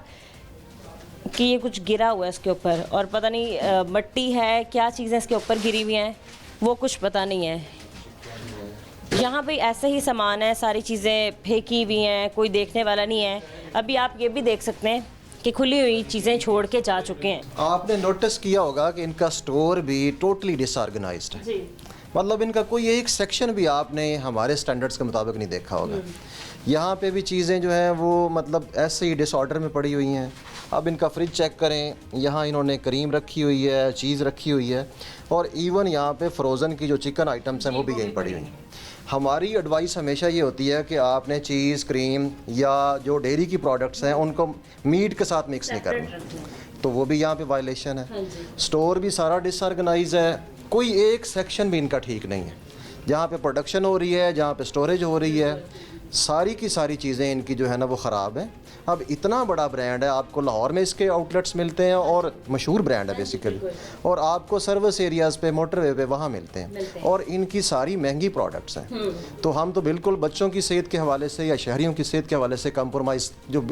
कि ये कुछ गिरा हुआ है इसके ऊपर और पता नहीं मिट्टी है, क्या चीज़ें इसके ऊपर गिरी हुई हैं वो कुछ पता नहीं है। यहाँ पे ऐसे ही सामान है, सारी चीज़ें फेंकी हुई हैं, कोई देखने वाला नहीं है। अभी आप ये भी देख सकते हैं कि खुली हुई चीज़ें छोड़ के जा चुके हैं। आपने नोटिस किया होगा कि इनका स्टोर भी टोटली डिसऑर्गेनाइज्ड है। मतलब इनका कोई एक सेक्शन भी आपने हमारे स्टैंडर्ड्स के मुताबिक नहीं देखा होगा। यहाँ पे भी चीज़ें जो हैं वो मतलब ऐसे ही डिसऑर्डर में पड़ी हुई हैं। अब इनका फ्रिज चेक करें, यहाँ इन्होंने क्रीम रखी हुई है, चीज़ रखी हुई है, और इवन यहाँ पे फ्रोज़न की जो चिकन आइटम्स हैं वो भी यहीं पड़ी हुई हैं। हमारी एडवाइस हमेशा ये होती है कि आपने चीज़, क्रीम या जो डेयरी की प्रोडक्ट्स हैं उनको मीट के साथ मिक्स नहीं करना, तो वो भी यहाँ पे वायलेशन है। स्टोर भी सारा डिसऑर्गेनाइज है, कोई एक सेक्शन भी इनका ठीक नहीं है। जहाँ पे प्रोडक्शन हो रही है, जहाँ पे स्टोरेज हो रही है, सारी की सारी चीज़ें इनकी जो है ना वो ख़राब हैं। अब इतना बड़ा ब्रांड है, आपको लाहौर में इसके आउटलेट्स मिलते हैं और मशहूर ब्रांड है बेसिकली, और आपको सर्विस एरियाज़ पे, मोटरवे पे वहाँ मिलते हैं, और इनकी सारी महंगी प्रोडक्ट्स हैं। तो हम तो बिल्कुल बच्चों की सेहत के हवाले से या शहरियों की सेहत के हवाले से कंप्रोमाइज़ जो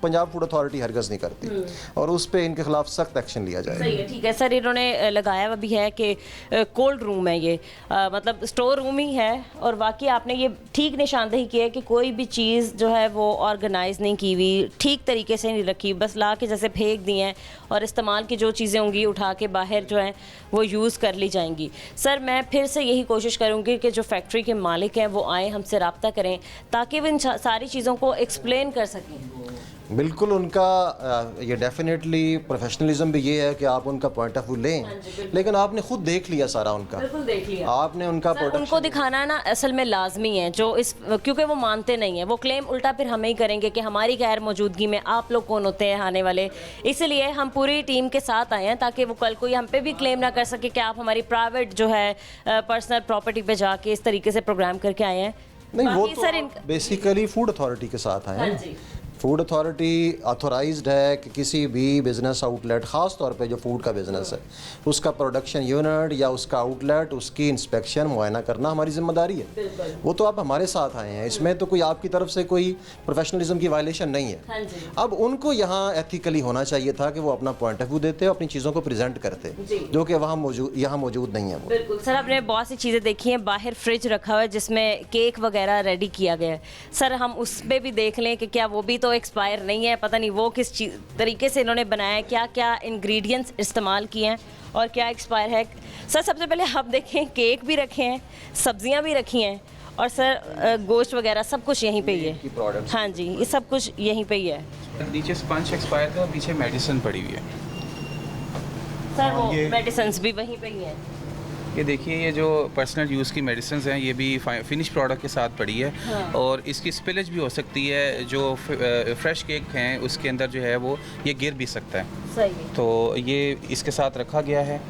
पंजाब फूड अथॉरिटी हरगज़ नहीं करती, और उस पर इनके खिलाफ सख्त एक्शन लिया जाएगा। सही है, ठीक है सर। इन्होंने लगाया हुआ भी है कि कोल्ड रूम है ये, मतलब स्टोर रूम ही है, और वाकई आपने ये ठीक निशानदेही की है कि कोई भी चीज़ जो है वो ऑर्गेनाइज नहीं की हुई, ठीक तरीके से नहीं रखी, बस ला के जैसे फेंक दी हैं, और इस्तेमाल की जो चीज़ें होंगी उठा के बाहर जो है वो यूज़ कर ली जाएंगी। सर मैं फिर से यही कोशिश करूँगी कि जो फैक्ट्री के मालिक हैं वो आएँ, हमसे रब्ता करें, ताकि वो इन सारी चीज़ों को एक्सप्लेन कर सकें। बिल्कुल, उनका ये डेफिनेटली प्रोफेशनलिज्म भी ये है कि आप उनका पॉइंट ऑफ व्यू लें, लेकिन आपने खुद देख लिया सारा उनका, बिल्कुल देख लिया आपने उनका सर, उनको दिखाना ना असल में लाजमी है, जो इस क्योंकि वो मानते नहीं है, वो क्लेम उल्टा फिर हमें ही करेंगे कि हमारी गैर मौजूदगी में आप लोग कौन होते हैं आने वाले। इसलिए हम पूरी टीम के साथ आए हैं ताकि वो कल कोई हम पे भी क्लेम ना कर सके कि आप हमारी प्राइवेट जो है पर्सनल प्रॉपर्टी पे जाके इस तरीके से प्रोग्राम करके आए हैं। नहीं, वो बाकी सर तो बेसिकली फूड अथॉरिटी के साथ आए हाँ हैं। जी। फूड अथॉरिटी ऑथोराइज्ड है कि किसी भी बिज़नेस आउटलेट, ख़ास तौर पे जो फूड का बिज़नेस है, उसका प्रोडक्शन यूनिट या उसका आउटलेट, उसकी इंस्पेक्शन मुआयना करना हमारी ज़िम्मेदारी है। वो तो आप हमारे साथ आए हैं, इसमें तो कोई आपकी तरफ से कोई प्रोफेशनलिज्म की वायलेशन नहीं है। हाँ जी। अब उनको यहाँ एथिकली होना चाहिए था कि वो अपना पॉइंट ऑफ व्यू देते, अपनी चीज़ों को प्रेजेंट करते, जो कि वहाँ यहाँ मौजूद नहीं है वो। बिल्कुल सर, आपने बहुत सी चीज़ें देखी हैं, बाहर फ्रिज रखा हुआ है जिसमें केक वगैरह रेडी किया गया है। सर हम उस पर भी देख लें कि क्या वो भी तो एक्सपायर नहीं है, पता नहीं वो किस तरीके से इन्होंने बनाया है, क्या क्या इंग्रेडिएंट्स इस्तेमाल किए हैं और क्या एक्सपायर है। सर सबसे पहले आप देखें, केक भी रखे हैं, सब्जियां भी रखी हैं, और सर गोश्त वगैरह सब कुछ यहीं पे ही है। हाँ जी, ये सब कुछ यहीं पे ही है। नीचे स्पंज एक्सपायर था, पीछे मेडिसिन पड़ी हुई है। सर वो मेडिसिन भी वहीं पे ही है। ये देखिए, ये जो पर्सनल यूज़ की मेडिसिन हैं ये भी फिनिश प्रोडक्ट के साथ पड़ी है। हाँ। और इसकी स्पिलेज भी हो सकती है, जो फ्रेश केक हैं उसके अंदर जो है वो ये गिर भी सकता है। सही है। तो ये इसके साथ रखा गया है।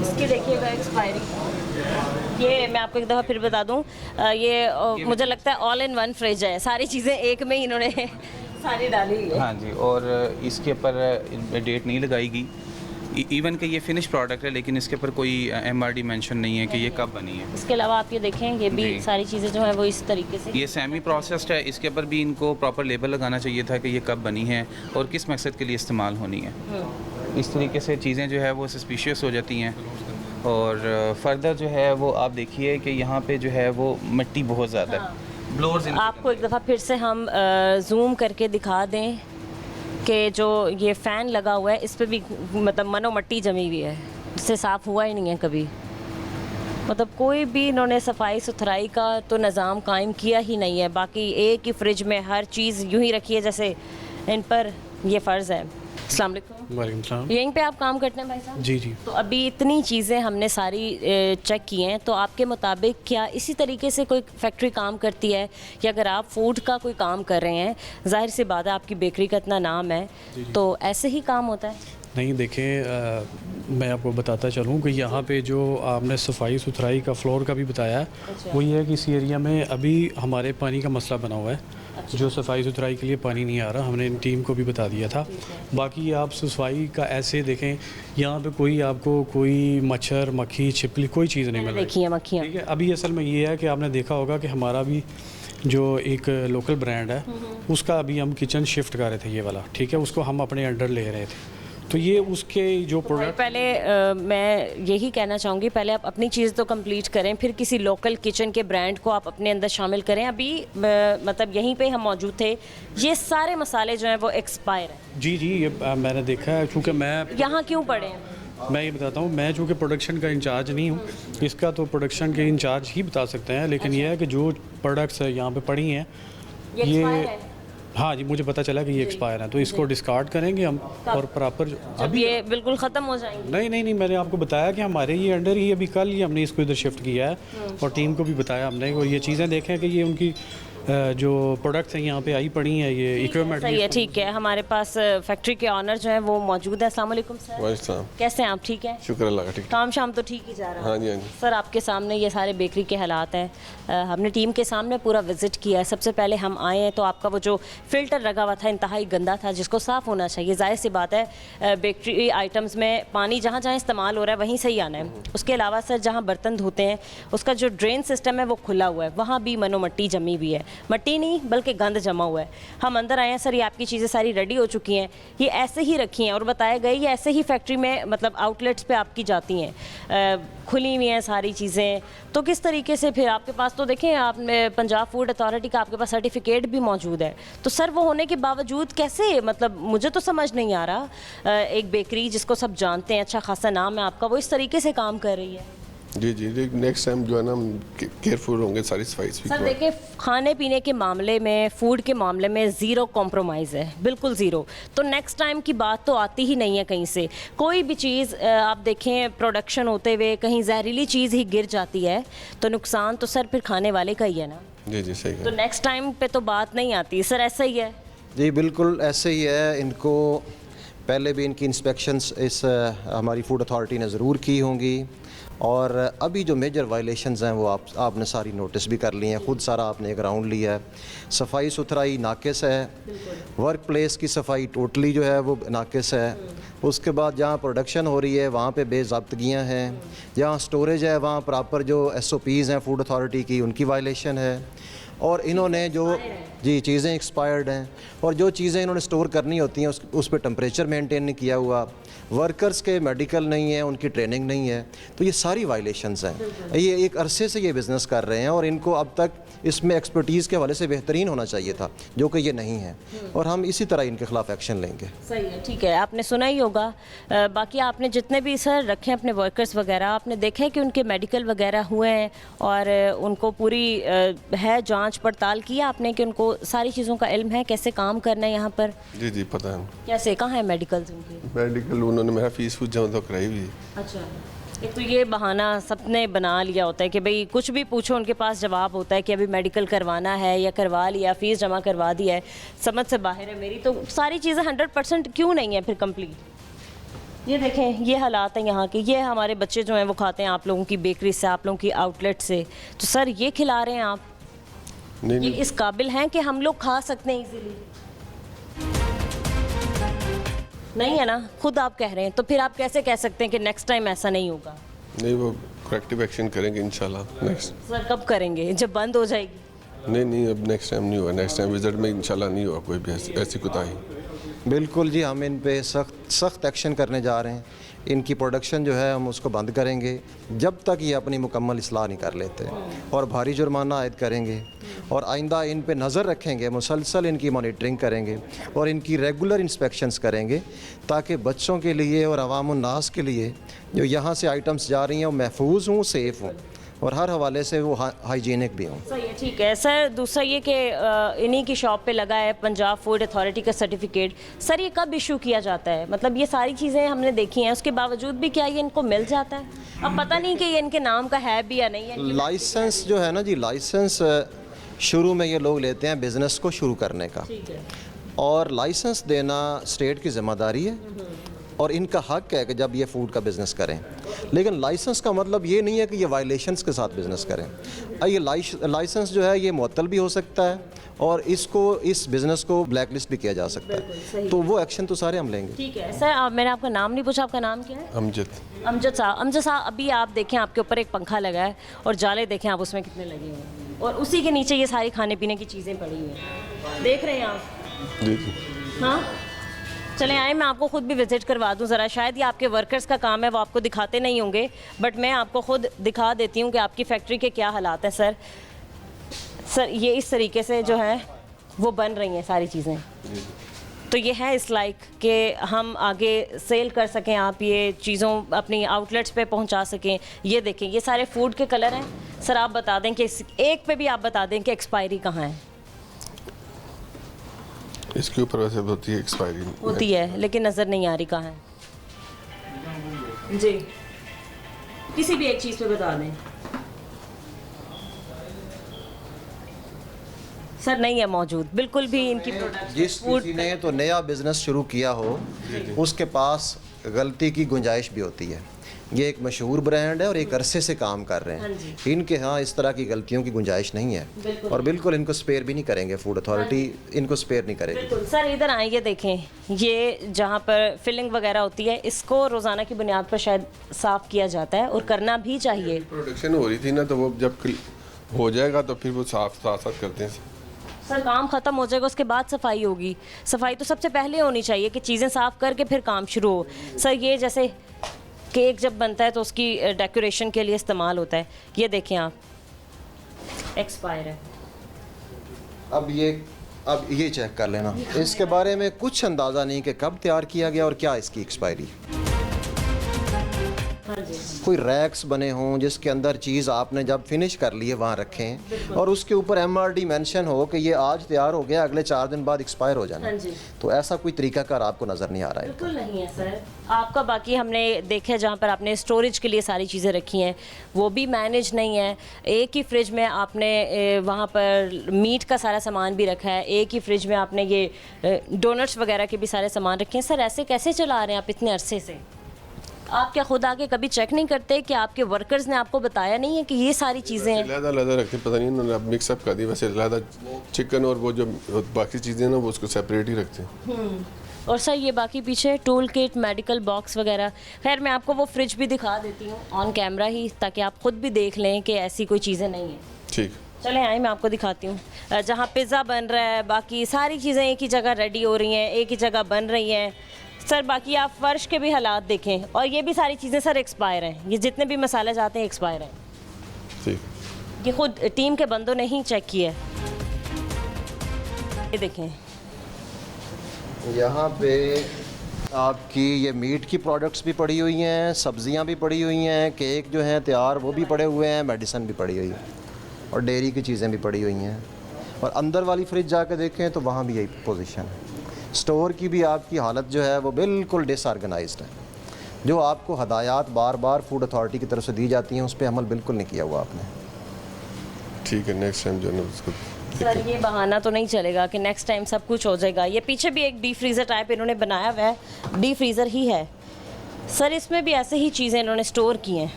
इसकी देखिएगा एक्सपायरी, ये मैं आपको एक दफ़ा फिर बता दूं, ये मुझे लगता है ऑल इन वन फ्रिज है, सारी चीज़ें एक में ही इन्होंने सारी डाली हुई है। हाँ जी, और इसके ऊपर डेट नहीं लगाएगी, इवन कि ये फिनिश प्रोडक्ट है, लेकिन इसके ऊपर कोई MRD मेंशन नहीं है कि ये कब बनी है। इसके अलावा आप ये देखें, ये भी सारी चीज़ें जो हैं वो इस तरीके से, ये सेमी प्रोसेस्ड है, इसके ऊपर भी इनको प्रॉपर लेबल लगाना चाहिए था कि ये कब बनी है और किस मकसद के लिए इस्तेमाल होनी है। इस तरीके से चीज़ें जो है वो सस्पिशियस हो जाती हैं। और फर्दर जो है वो आप देखिए कि यहाँ पे जो है वो मिट्टी बहुत ज़्यादा है। ब्लोअर्स आपको एक दफ़ा फिर से हम जूम करके दिखा दें कि जो ये फ़ैन लगा हुआ है इस पर भी मतलब मनो मट्टी जमी हुई है, इससे साफ़ हुआ ही नहीं है कभी। मतलब कोई भी इन्होंने सफाई सुथराई का तो निज़ाम कायम किया ही नहीं है। बाकी एक ही फ्रिज में हर चीज़ यूँ ही रखी है जैसे इन पर ये फ़र्ज़ है। अस्सलाम वालेकुम। यहीं पे आप काम करते हैं भाई साहब? जी जी। तो अभी इतनी चीज़ें हमने सारी चेक की हैं, तो आपके मुताबिक क्या इसी तरीके से कोई फैक्ट्री काम करती है, या अगर आप फूड का कोई काम कर रहे हैं, जाहिर सी बात है आपकी बेकरी का इतना नाम है, तो ऐसे ही काम होता है? नहीं, देखें मैं आपको बताता चलूँ कि यहाँ पे जो आपने सफाई सुथराई का फ्लोर का भी बताया, वो ये है कि इस एरिया में अभी हमारे पानी का मसला बना हुआ है। जो सफाई सुथराई के लिए पानी नहीं आ रहा, हमने इन टीम को भी बता दिया था। बाकी आप सफाई का ऐसे देखें, यहाँ पे कोई आपको कोई मच्छर, मक्खी, छिपकली कोई चीज़ नहीं मिल रही। देखिए मक्खियाँ, ठीक है। अभी असल में ये है कि आपने देखा होगा कि हमारा भी जो एक लोकल ब्रांड है उसका अभी हम किचन शिफ्ट कर रहे थे, ये वाला, ठीक है, उसको हम अपने अंडर ले रहे थे। तो ये उसके जो प्रोडक्ट, पहले मैं यही कहना चाहूँगी, पहले आप अपनी चीज़ तो कंप्लीट करें, फिर किसी लोकल किचन के ब्रांड को आप अपने अंदर शामिल करें। अभी मतलब यहीं पे हम मौजूद थे, ये सारे मसाले जो हैं वो एक्सपायर हैं। जी जी, ये मैंने देखा है, क्योंकि मैं यहाँ क्यों पड़े हैं? मैं ये बताता हूँ, मैं चूँकि प्रोडक्शन का इंचार्ज नहीं हूँ, इसका तो प्रोडक्शन के इंचार्ज ही बता सकते हैं, लेकिन ये है कि जो प्रोडक्ट्स यहाँ पे पड़ी हैं ये expire है? हाँ जी, मुझे पता चला कि ये एक्सपायर है, तो इसको डिस्कार्ड करेंगे हम और प्रॉपर जब ये बिल्कुल ख़त्म हो जाएंगे। नहीं, मैंने आपको बताया कि हमारे ये अंडर ही अभी कल ही हमने इसको इधर शिफ्ट किया है और टीम को भी बताया हमने, और ये चीज़ें देखें कि ये उनकी जो प्रोडक्ट्स हैं यहाँ पे आई पड़ी हैं, ये इक्विपमेंट। सही है, ठीक है। हमारे पास फैक्ट्री के ऑनर जो हैं वो मौजूद है। अस्सलाम वालेकुम सर, वालेकुम। कैसे हैं आप? ठीक है, शुक्र अल्लाह का, ठीक। काम शाम तो ठीक ही जा रहा है? हाँ जी, हाँ जी। सर आपके सामने ये सारे बेकरी के हालात हैं। हमने टीम के सामने पूरा विज़िट किया है। सबसे पहले हम आए हैं तो आपका वो जो फ़िल्टर लगा हुआ था इंतहाई गंदा था, जिसको साफ़ होना चाहिए। ज़ाहिर सी बात है बेकरी आइटम्स में पानी जहाँ जहाँ इस्तेमाल हो रहा है वहीं से ही आना है। उसके अलावा सर जहाँ बर्तन धोते हैं उसका जो ड्रेन सिस्टम है वो खुला हुआ है, वहाँ भी मनो मट्टी जमी हुई है, मट्टी नहीं बल्कि गंद जमा हुआ है। हम अंदर आए हैं सर, ये आपकी चीज़ें सारी रेडी हो चुकी हैं, ये ऐसे ही रखी हैं और बताया गया ये ऐसे ही फैक्ट्री में मतलब आउटलेट्स पे आपकी जाती हैं, खुली हुई हैं सारी चीज़ें। तो किस तरीके से फिर आपके पास तो देखें आपने पंजाब फूड अथॉरिटी का आपके पास सर्टिफिकेट भी मौजूद है, तो सर वो होने के बावजूद कैसे, मतलब मुझे तो समझ नहीं आ रहा एक बेकरी जिसको सब जानते हैं, अच्छा खासा नाम है आपका, वो इस तरीके से काम कर रही है। जी, नेक्स्ट टाइम जो है ना हम केयरफुल होंगे सारी सफाई से। सर देखिए, खाने पीने के मामले में, फूड के मामले में ज़ीरो कॉम्प्रोमाइज़ है, बिल्कुल ज़ीरो। तो नेक्स्ट टाइम की बात तो आती ही नहीं है कहीं से। कोई भी चीज़ आप देखें प्रोडक्शन होते हुए कहीं जहरीली चीज़ ही गिर जाती है तो नुकसान तो सर फिर खाने वाले का ही है ना। जी सही है। तो नेक्स्ट टाइम पे तो बात नहीं आती सर, ऐसा ही है? जी बिल्कुल ऐसे ही है। इनको पहले भी इनकी इंस्पेक्शंस इस हमारी फूड अथॉरिटी ने ज़रूर की होंगी, और अभी जो मेजर वायलेशंस हैं वो आपने सारी नोटिस भी कर ली हैं, ख़ुद सारा आपने एक राउंड लिया है। सफाई सुथराई नाकिस है, वर्क प्लेस की सफाई टोटली जो है वो नाकिस है। उसके बाद जहाँ प्रोडक्शन हो रही है वहाँ पे बेज़ाब्तगियाँ हैं, जहाँ स्टोरेज है वहाँ प्रॉपर जो SOPs हैं फूड अथॉरिटी की उनकी वायलेशन है, और इन्होंने जो जी चीज़ें एक्सपायर्ड हैं, और जो चीज़ें इन्होंने स्टोर करनी होती हैं उस पर टेम्परेचर मेंटेन नहीं किया हुआ, वर्कर्स के मेडिकल नहीं है, उनकी ट्रेनिंग नहीं है, तो ये सारी वायलेशंस हैं। ये एक अरसे से ये बिज़नेस कर रहे हैं और इनको अब तक इसमें एक्सपर्टीज़ के हवाले से बेहतरीन होना चाहिए था, जो कि ये नहीं है, और हम इसी तरह इनके ख़िलाफ़ एक्शन लेंगे। सही है, ठीक है, आपने सुना ही होगा। बाकी आपने जितने भी सर रखे अपने वर्कर्स वगैरह, आपने देखा है कि उनके मेडिकल वगैरह हुए हैं और उनको पूरी है जांच पड़ताल की आपने कि उनको सारी चीज़ों का इल्म है कैसे काम करना है यहाँ पर? जी पता है। कैसे, कहाँ है मेडिकल उनकी? मेडिकल उन्होंने मेरा फीस जमा तो कराई हुई है। अच्छा, एक तो ये बहाना सबने बना लिया होता है कि भाई कुछ भी पूछो उनके पास जवाब होता है कि अभी मेडिकल करवाना है या करवा लिया, फ़ीस जमा करवा दी है। समझ से बाहर है मेरी तो सारी चीज़ें 100% क्यों नहीं है फिर कंप्लीट? ये देखें ये हालात हैं यहाँ के, ये हमारे बच्चे जो हैं वो खाते हैं आप लोगों की बेकरी से, आप लोगों की आउटलेट से, तो सर ये खिला रहे हैं आप? ये इस काबिल हैं कि हम लोग खा सकते हैं इजीली? नहीं है ना, खुद आप कह रहे हैं, तो फिर आप कैसे कह सकते हैं कि नेक्स्ट टाइम ऐसा नहीं होगा? नहीं, वो करेक्टिव एक्शन करेंगे इंशाल्लाह नेक्स्ट। सर कब करेंगे, जब बंद हो जाएगी? नहीं अब नेक्स्ट टाइम नहीं होगा, नेक्स्ट टाइम विजिट में इंशाल्लाह नहीं होगा कोई भी ऐसी कोताही। बिल्कुल जी, हम इन पे सख्त एक्शन करने जा रहे हैं। इनकी प्रोडक्शन जो है हम उसको बंद करेंगे जब तक ये अपनी मुकम्मल इस्लाह नहीं कर लेते, और भारी जुर्माना आयद करेंगे, और आइंदा इन पे नज़र रखेंगे, मुसलसल इनकी मॉनिटरिंग करेंगे और इनकी रेगुलर इंस्पेक्शंस करेंगे, ताकि बच्चों के लिए और अवामुन्नास के लिए जो यहाँ से आइटम्स जा रही हैं वो महफूज हों, सेफ़ हों, और हर हवाले से वो हाइजीनिक भी हों। सही है, ठीक है सर। दूसरा ये कि इन्हीं की शॉप पे लगा है पंजाब फूड अथॉरिटी का सर्टिफिकेट, सर ये कब इशू किया जाता है? मतलब ये सारी चीज़ें हमने देखी हैं, उसके बावजूद भी क्या ये इनको मिल जाता है? अब पता नहीं कि ये इनके नाम का है भी या नहीं है। लाइसेंस जो है ना जी, लाइसेंस शुरू में ये लोग लेते हैं बिज़नेस को शुरू करने का, और लाइसेंस देना स्टेट की ज़िम्मेदारी है और इनका हक है कि जब ये फूड का बिज़नेस करें, लेकिन लाइसेंस का मतलब ये नहीं है कि ये वायलेशंस के साथ बिज़नेस करें। ये लाइसेंस जो है ये मुअत्तल भी हो सकता है और इस बिज़नेस को ब्लैक लिस्ट भी किया जा सकता है, तो वो एक्शन तो सारे हम लेंगे। ठीक है सर, मैंने आपका नाम नहीं पूछा, आपका नाम क्या है? अमजद साहब, अभी आप देखें आपके ऊपर एक पंखा लगा है और जाले देखें आप उसमें कितने लगे हुए हैं, और उसी के नीचे ये सारी खाने पीने की चीज़ें पड़ी हुई हैं, देख रहे हैं आप? जी हाँ, चलें आए, मैं आपको ख़ुद भी विज़िट करवा दूं ज़रा। शायद ये आपके वर्कर्स का काम है, वो आपको दिखाते नहीं होंगे, बट मैं आपको ख़ुद दिखा देती हूँ कि आपकी फैक्ट्री के क्या हालात हैं। सर ये इस तरीके से जो है वो बन रही हैं सारी चीज़ें। तो ये है इस लाइक कि हम आगे सेल कर सकें, आप ये चीज़ों अपनी आउटलेट्स पे पहुंचा सकें। ये देखें, ये सारे फूड के कलर हैं। सर आप बता दें कि एक पे भी आप बता दें कि एक्सपायरी कहाँ है। इसके ऊपर वैसे होती है एक्सपायरी होती है लेकिन नज़र नहीं आ रही कहाँ है। जी, किसी भी एक चीज़ पे बता दें। सर नहीं है मौजूद बिल्कुल भी इनकी प्रोडक्ट। जिस किसी ने तो नया बिजनेस शुरू किया हो उसके पास गलती की गुंजाइश भी होती है। ये एक मशहूर ब्रांड है और एक अरसे से काम कर रहे हैं। इनके यहाँ इस तरह की गलतियों की गुंजाइश नहीं है और बिल्कुल इनको स्पेयर भी नहीं करेंगे। फूड अथॉरिटी इनको स्पेयर नहीं करेगी। बिल्कुल सर, इधर आए, ये देखें, ये जहाँ पर फिलिंग वगैरह होती है इसको रोज़ाना की बुनियाद पर शायद साफ़ किया जाता है और करना भी चाहिए। प्रोडक्शन हो रही थी ना, तो वो जब हो जाएगा तो फिर वो साथ साथ करते हैं। सर काम ख़त्म हो जाएगा उसके बाद सफाई होगी। सफाई तो सबसे पहले होनी चाहिए कि चीज़ें साफ़ करके फिर काम शुरू हो। सर ये जैसे केक जब बनता है तो उसकी डेकोरेशन के लिए इस्तेमाल होता है। ये देखें आप, एक्सपायर है। अब ये चेक कर लेना, इसके बारे में कुछ अंदाज़ा नहीं कि कब तैयार किया गया और क्या इसकी एक्सपायरी। कोई रैक्स बने हों जिसके अंदर चीज़ आपने जब फिनिश कर ली है वहाँ रखें और उसके ऊपर MRD मेंशन हो कि ये आज तैयार हो गया, अगले 4 दिन बाद एक्सपायर हो जाना। तो ऐसा कोई तरीकाकार आपको नज़र नहीं आ रहा है। बिल्कुल नहीं है सर। आपका बाकी हमने देखा जहाँ पर आपने स्टोरेज के लिए सारी चीज़ें रखी हैं वो भी मैनेज नहीं है। एक ही फ्रिज में आपने वहाँ पर मीट का सारा सामान भी रखा है, एक ही फ्रिज में आपने ये डोनट्स वगैरह के भी सारे सामान रखे हैं। सर ऐसे कैसे चला रहे हैं आप इतने अरसे से? आप क्या खुद आके कभी चेक नहीं करते कि आपके वर्कर्स ने आपको बताया नहीं है कि ये सारी चीज़ें हैं? लहदा रखते, पता नहीं उन्होंने अब मिक्सअप कर दी। वैसे लहदा चिकन और वो जो बाकी चीज़ें ना वो उसको सेपरेट ही रखते हैं। और सर ये बाकी पीछे टूल किट, मेडिकल बॉक्स वगैरह। खैर मैं आपको वो फ्रिज भी दिखा देती हूँ ऑन कैमरा ही, ताकि आप खुद भी देख लें कि ऐसी कोई चीज़ें नहीं हैं। ठीक, चलें आए मैं आपको दिखाती हूँ। जहाँ पिज़्ज़ा बन रहा है, बाकी सारी चीज़ें एक ही जगह रेडी हो रही हैं, एक ही जगह बन रही हैं। सर बाकी आप फर्श के भी हालात देखें और ये भी सारी चीज़ें सर एक्सपायर हैं। ये जितने भी मसाले जाते हैं एक्सपायर हैं। ठीक, ये खुद टीम के बंदों ने ही चेक किया है। ये देखें, यहाँ पे आपकी ये मीट की प्रोडक्ट्स भी पड़ी हुई हैं, सब्जियाँ भी पड़ी हुई हैं, केक जो हैं तैयार वो भी पड़े हुए हैं, मेडिसिन भी पड़ी हुई है और डेयरी की चीज़ें भी पड़ी हुई हैं। और अंदर वाली फ्रिज जाकर देखें तो वहाँ भी यही पोजीशन है। स्टोर की भी आपकी हालत जो है वो बिल्कुल डिसऑर्गेनाइज्ड है। जो आपको हदायत बार बार फूड अथॉरिटी की तरफ से दी जाती हैं उस पर अमल बिल्कुल नहीं किया हुआ आपने। ठीक है, नेक्स्ट टाइम जो है ना उसको सर ये बहाना तो नहीं चलेगा कि नेक्स्ट टाइम सब कुछ हो जाएगा। ये पीछे भी एक डी फ्रीज़र टाइप इन्होंने बनाया हुआ है, डी फ्रीज़र ही है सर। इसमें भी ऐसे ही चीज़ें इन्होंने स्टोर की हैं।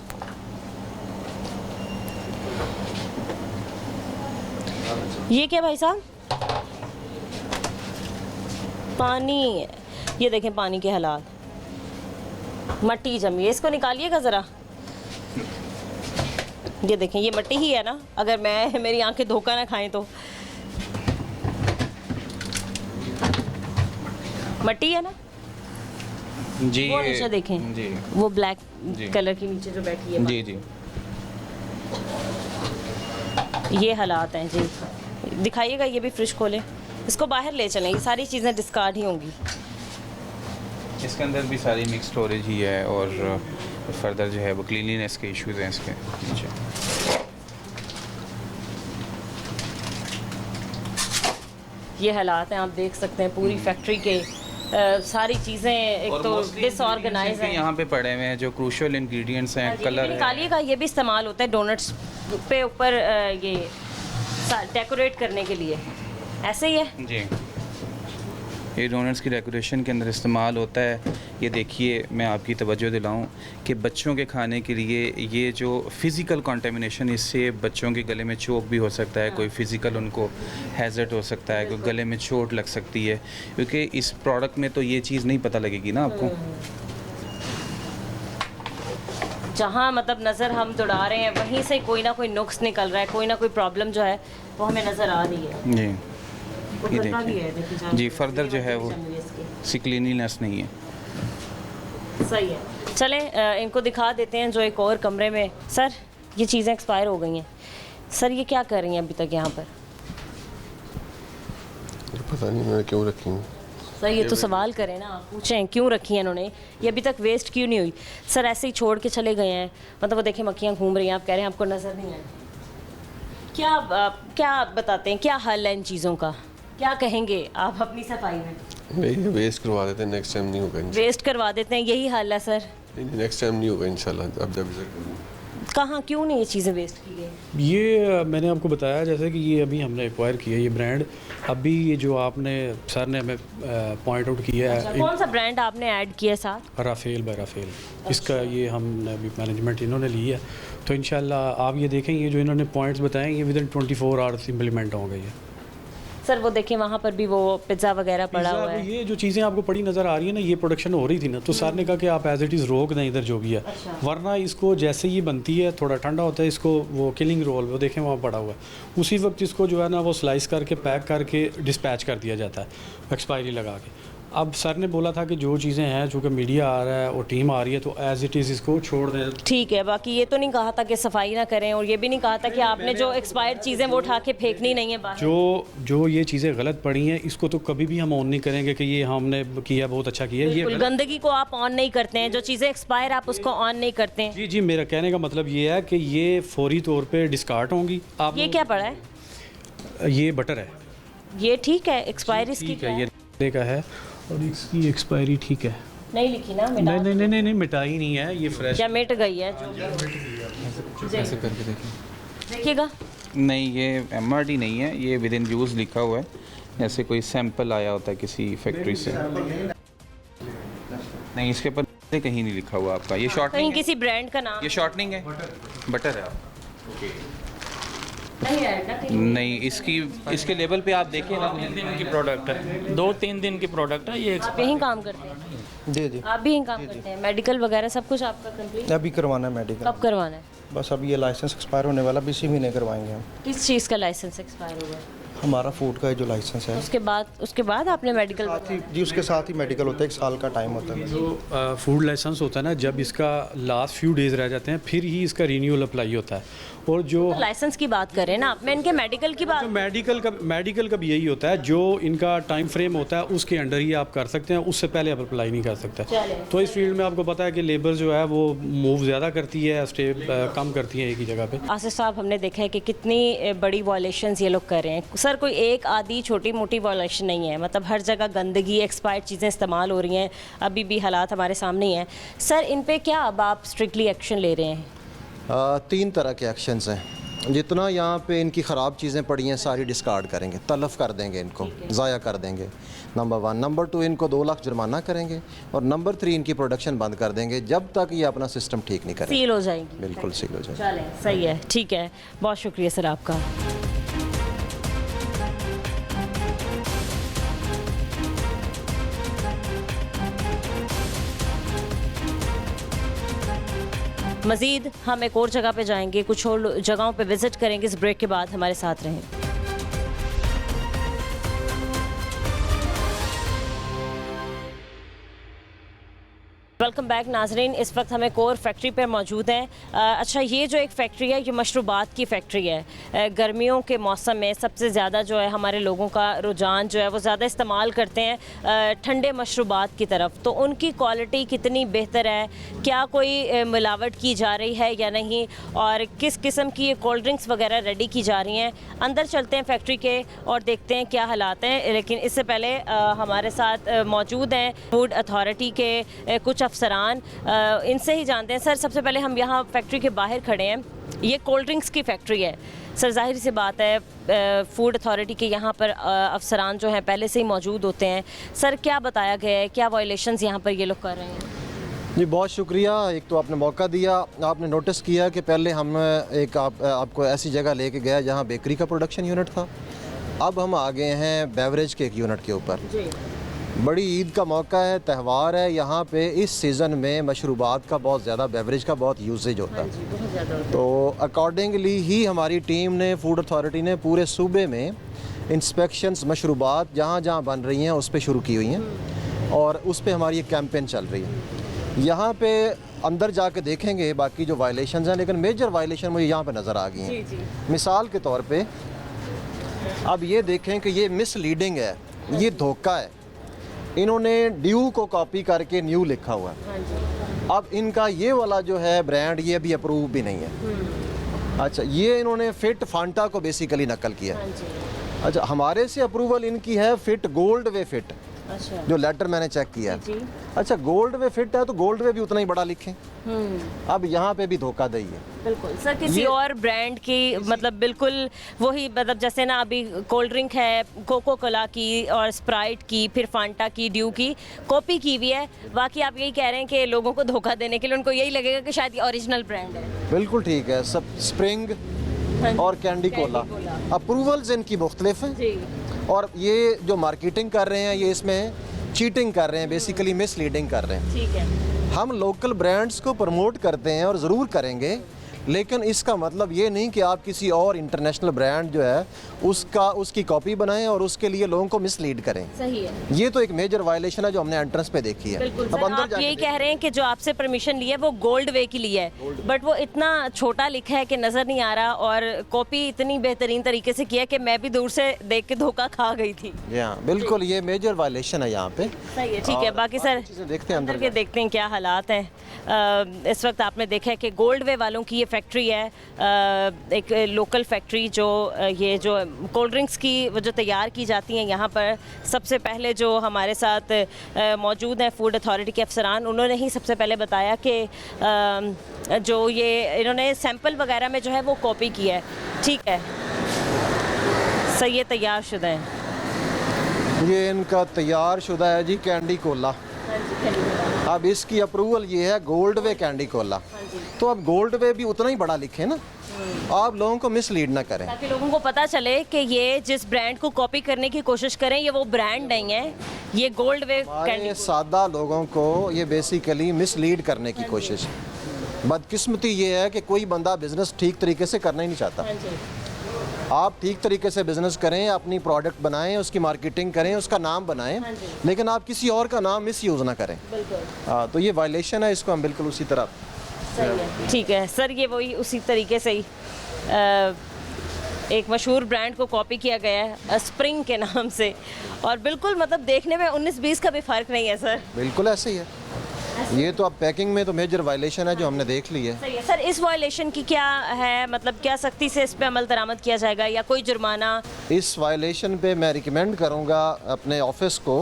ये क्या भाई साहब? पानी, ये देखें पानी के हालात, मट्टी जमी है। इसको निकालिएगा ज़रा। ये देखें, ये मट्टी ही है ना, अगर मेरी आंखें धोखा ना खाएं तो मट्टी है ना जी। वो नीचे देखें जी, वो ब्लैक कलर की नीचे जो बैठी है। जी जी, ये हालात हैं जी। दिखाइएगा, ये भी फ्रिज खोलें, इसको बाहर ले चलें, ये सारी चीज़ें डिस्कार्ड ही होंगी। इसके अंदर भी सारी मिक्स स्टोरेज ही है और फर्दर जो है वो क्लीनलीनेस के इश्यूज हैं इसके नीचे। ये हालात हैं, आप देख सकते हैं पूरी फैक्ट्री के। सारी चीज़ें एक तो डिसऑर्गेनाइज हैं। यहाँ पे पड़े हुए हैं जो क्रूशियल इंग्रेडिएंट्स हैं, कलर है। निकालिएगा, ये भी इस्तेमाल होता है डोनट्स पे ऊपर ये डेकोरेट करने के लिए, ऐसे ही है जी। ये डोनट्स की डेकोरेशन के अंदर इस्तेमाल होता है। ये देखिए, मैं आपकी तवज्जो दिलाऊं कि बच्चों के खाने के लिए ये जो फ़िज़िकल कंटेमिनेशन, इससे बच्चों के गले में चोक भी हो सकता है, कोई फ़िज़िकल उनको हैज़र्ड हो सकता है, कोई गले में चोट लग सकती है, क्योंकि इस प्रोडक्ट में तो ये चीज़ नहीं पता लगेगी ना आपको। जहाँ मतलब नज़र हम दौड़ा रहे हैं वहीं से कोई ना कोई नुक्स निकल रहा है, कोई ना कोई प्रॉब्लम जो है वो हमें नज़र आ रही है। जी, ये देखिए जी, फर्दर जो है वो क्लीनलीनेस नहीं है। सही है। चलें इनको दिखा देते हैं जो एक और कमरे में। सर ये चीज़ें एक्सपायर हो गई हैं। सर ये क्या कर रही हैं अभी तक यहाँ पर? पता नहीं मैंने क्यों रखी हैं। सर ये तो सवाल करें ना, आप पूछें क्यों रखी हैं इन्होंने, ये अभी तक वेस्ट क्यों नहीं हुई। सर ऐसे ही छोड़ के चले गए हैं, मतलब वो देखिए मक्खियाँ घूम रही हैं, आप कह रहे हैं आपको नज़र नहीं आए। क्या बताते हैं, क्या हल है इन चीज़ों का, क्या कहेंगे आप अपनी सफाई में? नहीं वेस्ट करवा देते हैं, नेक्स्ट टाइम नहीं होगा इंशाल्लाह। वेस्ट करवा देते हैं, यही हल है सर? नहीं नेक्स्ट टाइम नहीं होगा इंशाल्लाह। अब जब विजिट करूँगा कहाँ क्यों नहीं ये चीज़ें वेस्ट की गई? ये मैंने आपको बताया जैसे कि ये अभी हमने एक्वायर किया ये ब्रांड, अभी ये जो आपने सर ने हमें पॉइंट आउट किया है, कौन सा ब्रांड आपने ऐड किया साथ? राफेल बाय राफेल, इसका ये हमने अभी मैनेजमेंट इन्होंने ली है। तो इंशाल्लाह आप ये देखें, ये जो इन्होंने पॉइंट्स बताए ये विदिन 24 आवर्स इम्प्लीमेंट हो गई है। सर वो देखें वहाँ पर भी वो पिज़्ज़ा वगैरह पड़ा हुआ है। ये जो चीज़ें आपको पड़ी नज़र आ रही है ना, ये प्रोडक्शन हो रही थी ना, तो सर ने कहा कि आप एज इट इज़ रोक दें इधर जो भी है, वरना इसको जैसे ही बनती है थोड़ा ठंडा होता है, इसको वो किलिंग रोल वो देखें वहाँ पड़ा हुआ है, उसी वक्त इसको जो है ना वो स्लाइस करके पैक करके डिस्पैच कर दिया जाता है एक्सपायरी लगा के। अब सर ने बोला था कि जो चीज़ें हैं, चूँकि मीडिया आ रहा है और टीम आ रही है, तो एज इट इज़ इसको छोड़ दें। ठीक है, बाकी ये तो नहीं कहा था कि सफाई ना करें, और ये भी नहीं कहा था कि आपने जो एक्सपायर्ड चीज़ें वो उठा के फेंकनी नहीं है बाहर। जो ये चीज़ें गलत पड़ी हैं, इसको तो कभी भी हम ऑन नहीं करेंगे कि ये हमने किया बहुत अच्छा किया। ये गंदगी को आप ऑन नहीं करते हैं, जो चीज़ें एक्सपायर आप उसको ऑन नहीं करते हैं। जी जी, मेरा कहने का मतलब ये है कि ये फौरी तौर पे डिस्कार्ड होंगी। आप ये क्या पड़ा है? ये बटर है, ये ठीक है, एक्सपायरी इसकी ठीक है, ये का है और इसकी एक्सपायरी ठीक है, नहीं लिखी ना? नहीं मिटाई नहीं है, ये फ्रेश क्या मिट गई है? ऐसे करके देखिए, देखिएगा। नहीं ये MRD नहीं है, ये विद इन यूज़ लिखा हुआ है, जैसे कोई सैंपल आया होता है किसी फैक्ट्री से। नहीं इसके ऊपर कहीं नहीं लिखा हुआ आपका, ये कहीं शॉर्टनिंग किसी ब्रांड का नाम ये शॉर्टनिंग है, बटर है। नहीं है ना कहीं? नहीं इसके लेवल पे आप देखिए ना, 2-3 दिन की प्रोडक्ट है, 2-3 दिन की प्रोडक्ट है ये। आप यहीं काम करते हैं? जी जी, आप भी यहीं काम करते हैं? मेडिकल वगैरह सब कुछ आपका कंप्लीट? अभी करवाना है मेडिकल। कब करवाना है? बस अभी ये लाइसेंस एक्सपायर होने वाला, इसी महीने करवाएंगे हम। किस चीज़ का लाइसेंस एक्सपायर हुआ है? हमारा फूड का जो लाइसेंस है, उसके बाद आपने मेडिकल? साथ ही जी उसके साथ ही मेडिकल होता है, 1 साल का टाइम होता है। जो फूड लाइसेंस होता है ना, जब इसका लास्ट फ्यू डेज रह जाते हैं फिर ही इसका रीन्यूअल अप्लाई होता है। और जो लाइसेंस की बात करें ना आप, मैं इनके मेडिकल की बात। मेडिकल का भी यही होता है, जो इनका टाइम फ्रेम होता है उसके अंडर ही आप कर सकते हैं, उससे पहले आप अप्लाई नहीं कर सकते। तो इस फील्ड में आपको पता है कि लेबर जो है वो मूव ज़्यादा करती है, स्टे कम करती है एक ही जगह पे। आसिफ साहब, हमने देखा है कि कितनी बड़ी वॉयलेशंस ये लोग कर रहे हैं। सर कोई एक आधी छोटी मोटी वॉयलेशन नहीं है, मतलब हर जगह गंदगी, एक्सपायर्ड चीज़ें इस्तेमाल हो रही हैं, अभी भी हालात हमारे सामने ही हैं। सर इन पे क्या अब आप स्ट्रिक्टली एक्शन ले रहे हैं? 3 तरह के एक्शंस हैं। जितना यहाँ पे इनकी ख़राब चीज़ें पड़ी हैं सारी डिस्कार्ड करेंगे, तलफ़ कर देंगे, इनको ज़ाया कर देंगे, नंबर 1। नंबर 2 इनको 2 लाख जुर्माना करेंगे, और नंबर 3 इनकी प्रोडक्शन बंद कर देंगे जब तक ये अपना सिस्टम ठीक नहीं करेंगे। सील हो जाएगी? बिल्कुल सील हो जाएगी। चलें, सही है, ठीक है, बहुत शुक्रिया सर आपका। मज़ीद हम एक और जगह पे जाएंगे, कुछ और जगहों पे विज़िट करेंगे। इस ब्रेक के बाद हमारे साथ रहें। वेलकम बैक नाजरीन, इस वक्त हम एक और फैक्ट्री पर मौजूद हैं। अच्छा, ये जो एक फैक्ट्री है ये मशरूबात की फैक्ट्री है। गर्मियों के मौसम में सबसे ज़्यादा जो है हमारे लोगों का रुझान जो है वो ज़्यादा इस्तेमाल करते हैं ठंडे मशरूबात की तरफ। तो उनकी क्वालिटी कितनी बेहतर है, क्या कोई मिलावट की जा रही है या नहीं, और किस किस्म की कोल्ड ड्रिंक्स वगैरह रेडी की जा रही हैं, अंदर चलते हैं फैक्ट्री के और देखते हैं क्या हालात हैं। लेकिन इससे पहले हमारे साथ मौजूद हैं फूड अथॉरिटी के कुछ अफसरान, इनसे ही जानते हैं। सर सबसे पहले हम यहाँ फैक्ट्री के बाहर खड़े हैं, ये कोल्ड ड्रिंक्स की फैक्ट्री है। सर जाहिर सी बात है फूड अथॉरिटी के यहाँ पर अफसरान जो हैं पहले से ही मौजूद होते हैं। सर क्या बताया गया है, क्या वायलेशंस यहाँ पर ये लोग कर रहे हैं? जी बहुत शुक्रिया, एक तो आपने मौका दिया। आपने नोटिस किया कि पहले हम आपको ऐसी जगह लेके गया जहाँ बेकरी का प्रोडक्शन यूनिट था, अब हम आ गए हैं बेवरेज के एक यूनिट के ऊपर। बड़ी ईद का मौका है, त्यौहार है, यहाँ पे इस सीज़न में मशरूबात का बहुत ज़्यादा, बेवरेज का बहुत यूसेज होता है। तो अकॉर्डिंगली ही हमारी टीम ने, फूड अथॉरिटी ने पूरे सूबे में इंस्पेक्शंस मशरूबात जहाँ जहाँ बन रही हैं उस पर शुरू की हुई हैं, और उस पर हमारी एक कैंपेन चल रही है। यहाँ पे अंदर जाके देखेंगे बाकी जो वायलेशंस हैं, लेकिन मेजर वायलेशन मुझे यहाँ पे नज़र आ गई हैं। मिसाल के तौर पे अब ये देखें कि ये मिसलीडिंग है, ये धोखा है। इन्होंने ड्यू को कॉपी करके न्यू लिखा हुआ है। हाँ जी। अब इनका ये वाला जो है ब्रांड ये भी अप्रूव भी नहीं है। अच्छा, ये इन्होंने फिट फांटा को बेसिकली नकल किया। हाँ जी। अच्छा, हमारे से अप्रूवल इनकी है फिट गोल्ड वे फिट, अच्छा जो लेटर मैंने चेक किया जी। है। अच्छा, गोल्ड वे फिट है तो गोल्ड वे भी उतना ही बड़ा लिखें। अब यहाँ पे भी धोखाधड़ी है। बिल्कुल सर, किसी और ब्रांड की मतलब बिल्कुल वही, मतलब जैसे ना अभी कोल्ड ड्रिंक है कोको कोला की और स्प्राइट की, फिर फांटा की, ड्यू की कॉपी की हुई है। बाकी आप यही कह रहे हैं कि लोगों को धोखा देने के लिए उनको यही लगेगा कि शायद ये ओरिजिनल ब्रांड है। बिल्कुल ठीक है। सब स्प्रिंग और कैंडी कोला अप्रूवल्स इनकी मुख्तलिफ हैं, जी। और ये जो मार्केटिंग कर रहे हैं ये इसमें चीटिंग कर रहे हैं, बेसिकली मिसलीडिंग कर रहे हैं। ठीक है। हम लोकल ब्रांड्स को प्रमोट करते हैं और ज़रूर करेंगे, लेकिन इसका मतलब ये नहीं कि आप किसी और इंटरनेशनल ब्रांड जो है उसकी कॉपी बनाएं और उसके लिए लोगों को मिसलीड करें। सही है। ये तो एक मेजर वायलेशन है जो हमने एंट्रेंस पे देखी है। बिल्कुल अब सर, अंदर आप जाके यही कह रहे हैं कि जो आपसे परमिशन ली है वो गोल्ड वे की ली है, बट वो इतना छोटा लिखा है कि नज़र नहीं आ रहा, और कॉपी इतनी बेहतरीन तरीके से किया है कि मैं भी दूर से देख के धोखा खा गई थी। हाँ बिल्कुल, ये मेजर वायलेशन है यहाँ पे। सही है। ठीक है। बाकी सर चीज़ें देखते हैं अंदर अंदर के देखते हैं क्या हालात हैं। इस वक्त आपने देखा है कि गोल्ड वे वालों की ये फैक्ट्री है, एक लोकल फैक्ट्री जो ये जो कोल्ड ड्रिंक्स की वो जो तैयार की जाती हैं यहाँ पर। सबसे पहले जो हमारे साथ मौजूद हैं फूड अथॉरिटी के अफसरान, उन्होंने ही सबसे पहले बताया कि जो ये इन्होंने सैंपल वगैरह में जो है वो कॉपी किया है। ठीक है, सही है, तैयार शुदा है। ये इनका तैयार शुदा है जी कैंडी कोला। अब इसकी अप्रूवल ये है गोल्ड वे कैंडी कोला, तो अब गोल्ड वे भी उतना ही बड़ा लिखे ना, आप लोगों को मिसलीड ना करें, ताकि लोगों को पता चले कि ये जिस ब्रांड को कॉपी करने की कोशिश करें ये वो ब्रांड नहीं है, ये गोल्ड वे कैंडी। हमारे सादा लोगों को ये बेसिकली मिसलीड करने की कोशिश। बदकिस्मती ये है कि कोई बंदा बिजनेस ठीक तरीके से करना ही नहीं चाहता। आप ठीक तरीके से बिजनेस करें, अपनी प्रोडक्ट बनाएं, उसकी मार्केटिंग करें, उसका नाम बनाएं, लेकिन आप किसी और का नाम मिस यूज़ ना करें। हाँ, तो ये वायलेशन है, इसको हम बिल्कुल उसी तरह। ठीक है सर, ये वही उसी तरीके से ही एक मशहूर ब्रांड को कॉपी किया गया है स्प्रिंग के नाम से, और बिल्कुल मतलब देखने में 19-20 का भी फ़र्क नहीं है सर। बिल्कुल ऐसे ही है। ये तो अब पैकिंग में तो मेजर वायलेशन है जो हमने देख ली है। सही है सर, इस वायलेशन की क्या है, मतलब क्या सख्ती से इस पे अमल दरामद किया जाएगा या कोई जुर्माना? इस वायलेशन पे मैं रिकमेंड करूँगा अपने ऑफिस को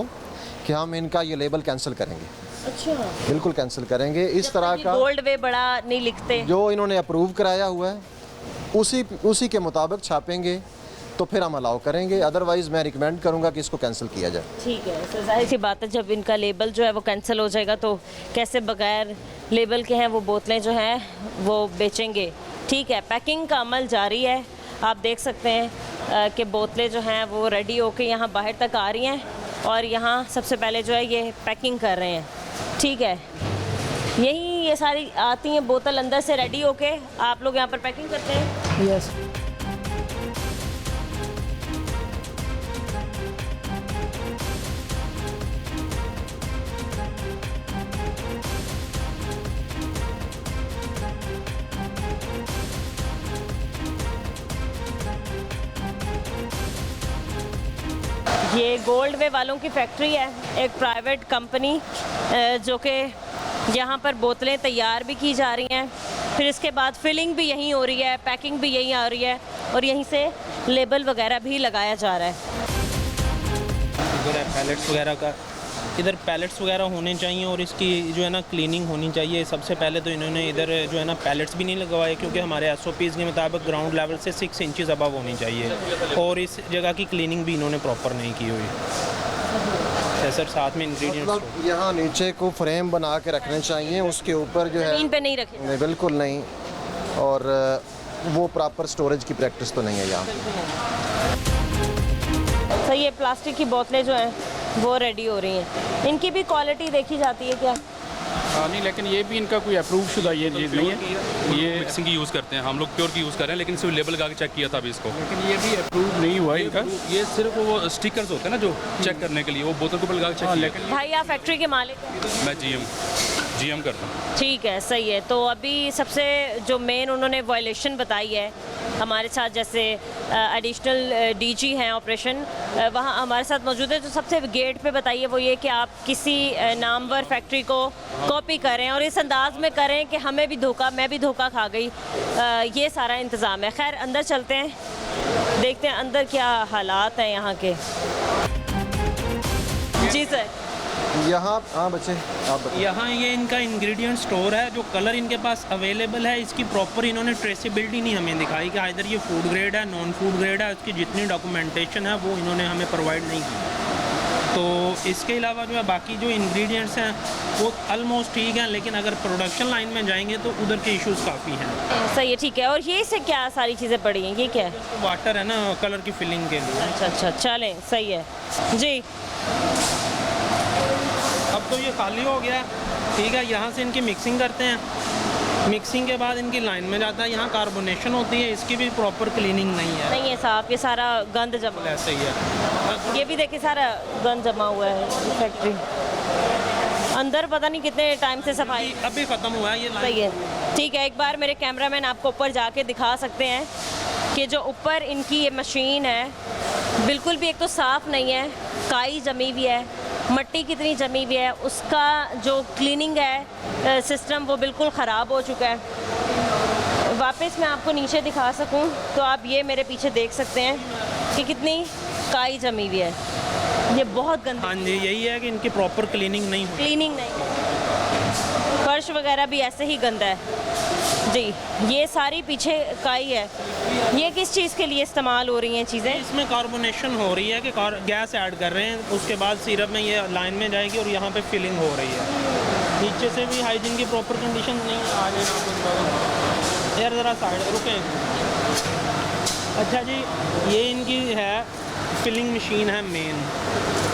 कि हम इनका ये लेबल कैंसिल करेंगे। अच्छा, बिल्कुल कैंसिल करेंगे। इस तरह का गोल्ड वे बड़ा नहीं लिखते, जो इन्होंने अप्रूव कराया हुआ है उसी के मुताबिक छापेंगे तो फिर हम अलाउ करेंगे, अदरवाइज़ मैं रिकमेंड करूँगा कि इसको कैंसिल किया जाए। ठीक है सर, जाहिर सी बात है जब इनका लेबल जो है वो कैंसिल हो जाएगा तो कैसे बगैर लेबल के हैं वो बोतलें जो हैं वो बेचेंगे। ठीक है, पैकिंग का अमल जारी है। आप देख सकते हैं कि बोतलें जो हैं वो रेडी होके यहाँ बाहर तक आ रही हैं, और यहाँ सबसे पहले जो है ये पैकिंग कर रहे हैं। ठीक है, यही ये सारी आती हैं बोतल अंदर से रेडी होके, आप लोग यहाँ पर पैकिंग करते हैं? यस। ये गोल्ड वे वालों की फैक्ट्री है, एक प्राइवेट कंपनी जो कि यहाँ पर बोतलें तैयार भी की जा रही हैं, फिर इसके बाद फिलिंग भी यहीं हो रही है, पैकिंग भी यहीं आ रही है, और यहीं से लेबल वगैरह भी लगाया जा रहा है। इधर है पैलेट्स वगैरह का, इधर पैलेट्स वगैरह होने चाहिए और इसकी जो है ना क्लीनिंग होनी चाहिए। सबसे पहले तो इन्होंने इधर जो है ना पैलेट्स भी नहीं लगवाए, क्योंकि हमारे SOPs के मुताबिक ग्राउंड लेवल से 6 इंचेस अबव होनी चाहिए, और इस जगह की क्लीनिंग भी इन्होंने प्रॉपर नहीं की हुई है सर। साथ में इंग्रेडिएंट्स मतलब यहाँ नीचे को फ्रेम बना के रखने चाहिए, उसके ऊपर जो है ज़मीन पे नहीं रखे। नहीं, बिल्कुल नहीं, और वो प्रॉपर स्टोरेज की प्रैक्टिस तो नहीं है यहाँ। सही है, प्लास्टिक की बोतलें जो हैं वो रेडी हो रही हैं, इनकी भी क्वालिटी देखी जाती है क्या? नहीं, लेकिन ये भी इनका कोई अप्रूव शुदा ये चीज़ नहीं है। ये मिक्सिंग की यूज़ करते हैं, हम लोग प्योर की यूज़ कर रहे हैं, लेकिन सिर्फ लेबल लगा के चेक किया था अभी इसको। लेकिन ये भी अप्रूव नहीं हुआ इनका। ये सिर्फ वो स्टिकर्स होते हैं ना जो चेक करने के लिए, वो बोतल को लगा के चेक किया। लेकिन भाई आप फैक्ट्री के मालिक हैं? मैं GM करता हूँ। ठीक है, सही है। तो अभी सबसे जो मेन उन्होंने वायलेशन बताई है हमारे साथ जैसे एडिशनल डीजी हैं ऑपरेशन, वहाँ हमारे साथ मौजूद है। तो सबसे गेट पे बताइए वो ये कि आप किसी नामवर फैक्ट्री को कॉपी करें और इस अंदाज में करें कि हमें भी धोखा, मैं भी धोखा खा गई, ये सारा इंतज़ाम है। खैर अंदर चलते हैं, देखते हैं अंदर क्या हालात हैं यहाँ के। जी सर, यहाँ हाँ बच्चे आप बताइए। यहाँ ये इनका इंग्रेडिएंट स्टोर है, जो कलर इनके पास अवेलेबल है इसकी प्रॉपर इन्होंने ट्रेसेबिलिटी नहीं हमें दिखाई कि आइदर ये फूड ग्रेड है, नॉन फूड ग्रेड है, उसकी जितनी डॉक्यूमेंटेशन है वो इन्होंने हमें प्रोवाइड नहीं की। तो इसके अलावा जो है बाकी जो इंग्रेडिएंट्स हैं वो ऑलमोस्ट ठीक हैं, लेकिन अगर प्रोडक्शन लाइन में जाएंगे तो उधर के इश्यूज़ काफ़ी हैं। सही है, ठीक है। और ये से क्या सारी चीज़ें पड़ी हैं, ये क्या है? वाटर है ना कलर की फिलिंग के लिए। अच्छा अच्छा, चलें, सही है जी। अब तो ये खाली हो गया, ठीक है। यहाँ से इनकी मिक्सिंग करते हैं, मिक्सिंग के बाद इनकी लाइन में जाता है, यहाँ कार्बोनेशन होती है, इसकी भी प्रॉपर क्लीनिंग नहीं है। नहीं है साहब, ये सारा गंद जमा, ऐसे ही है। ये भी देखिए सारा गंद जमा हुआ है फैक्ट्री अंदर। पता नहीं कितने टाइम से सफाई, अभी ख़त्म हुआ है ये लाइन। सही है, ठीक है। एक बार मेरे कैमरामैन आपको ऊपर जाके दिखा सकते हैं कि जो ऊपर इनकी ये मशीन है बिल्कुल भी एक तो साफ़ नहीं है, काई जमी हुई है, मट्टी कितनी जमी हुई है, उसका जो क्लीनिंग है सिस्टम वो बिल्कुल ख़राब हो चुका है। वापस मैं आपको नीचे दिखा सकूं तो आप ये मेरे पीछे देख सकते हैं कि कितनी काई जमी हुई है, ये बहुत गंदी। हाँ जी, यही है कि इनकी प्रॉपर क्लीनिंग नहीं हुई। क्लीनिंग नहीं, फर्श वगैरह भी ऐसे ही गंदा है जी। ये सारी पीछे काई है। ये किस चीज़ के लिए इस्तेमाल हो रही हैं चीज़ें? इसमें कार्बोनेशन हो रही है कि गैस ऐड कर रहे हैं, उसके बाद सिरप में ये लाइन में जाएगी और यहाँ पे फिलिंग हो रही है। नीचे से भी हाइजीन की प्रॉपर कंडीशन नहीं है। आगे यार ज़रा साइड रुकें। अच्छा जी, ये इनकी है फिलिंग मशीन है मेन,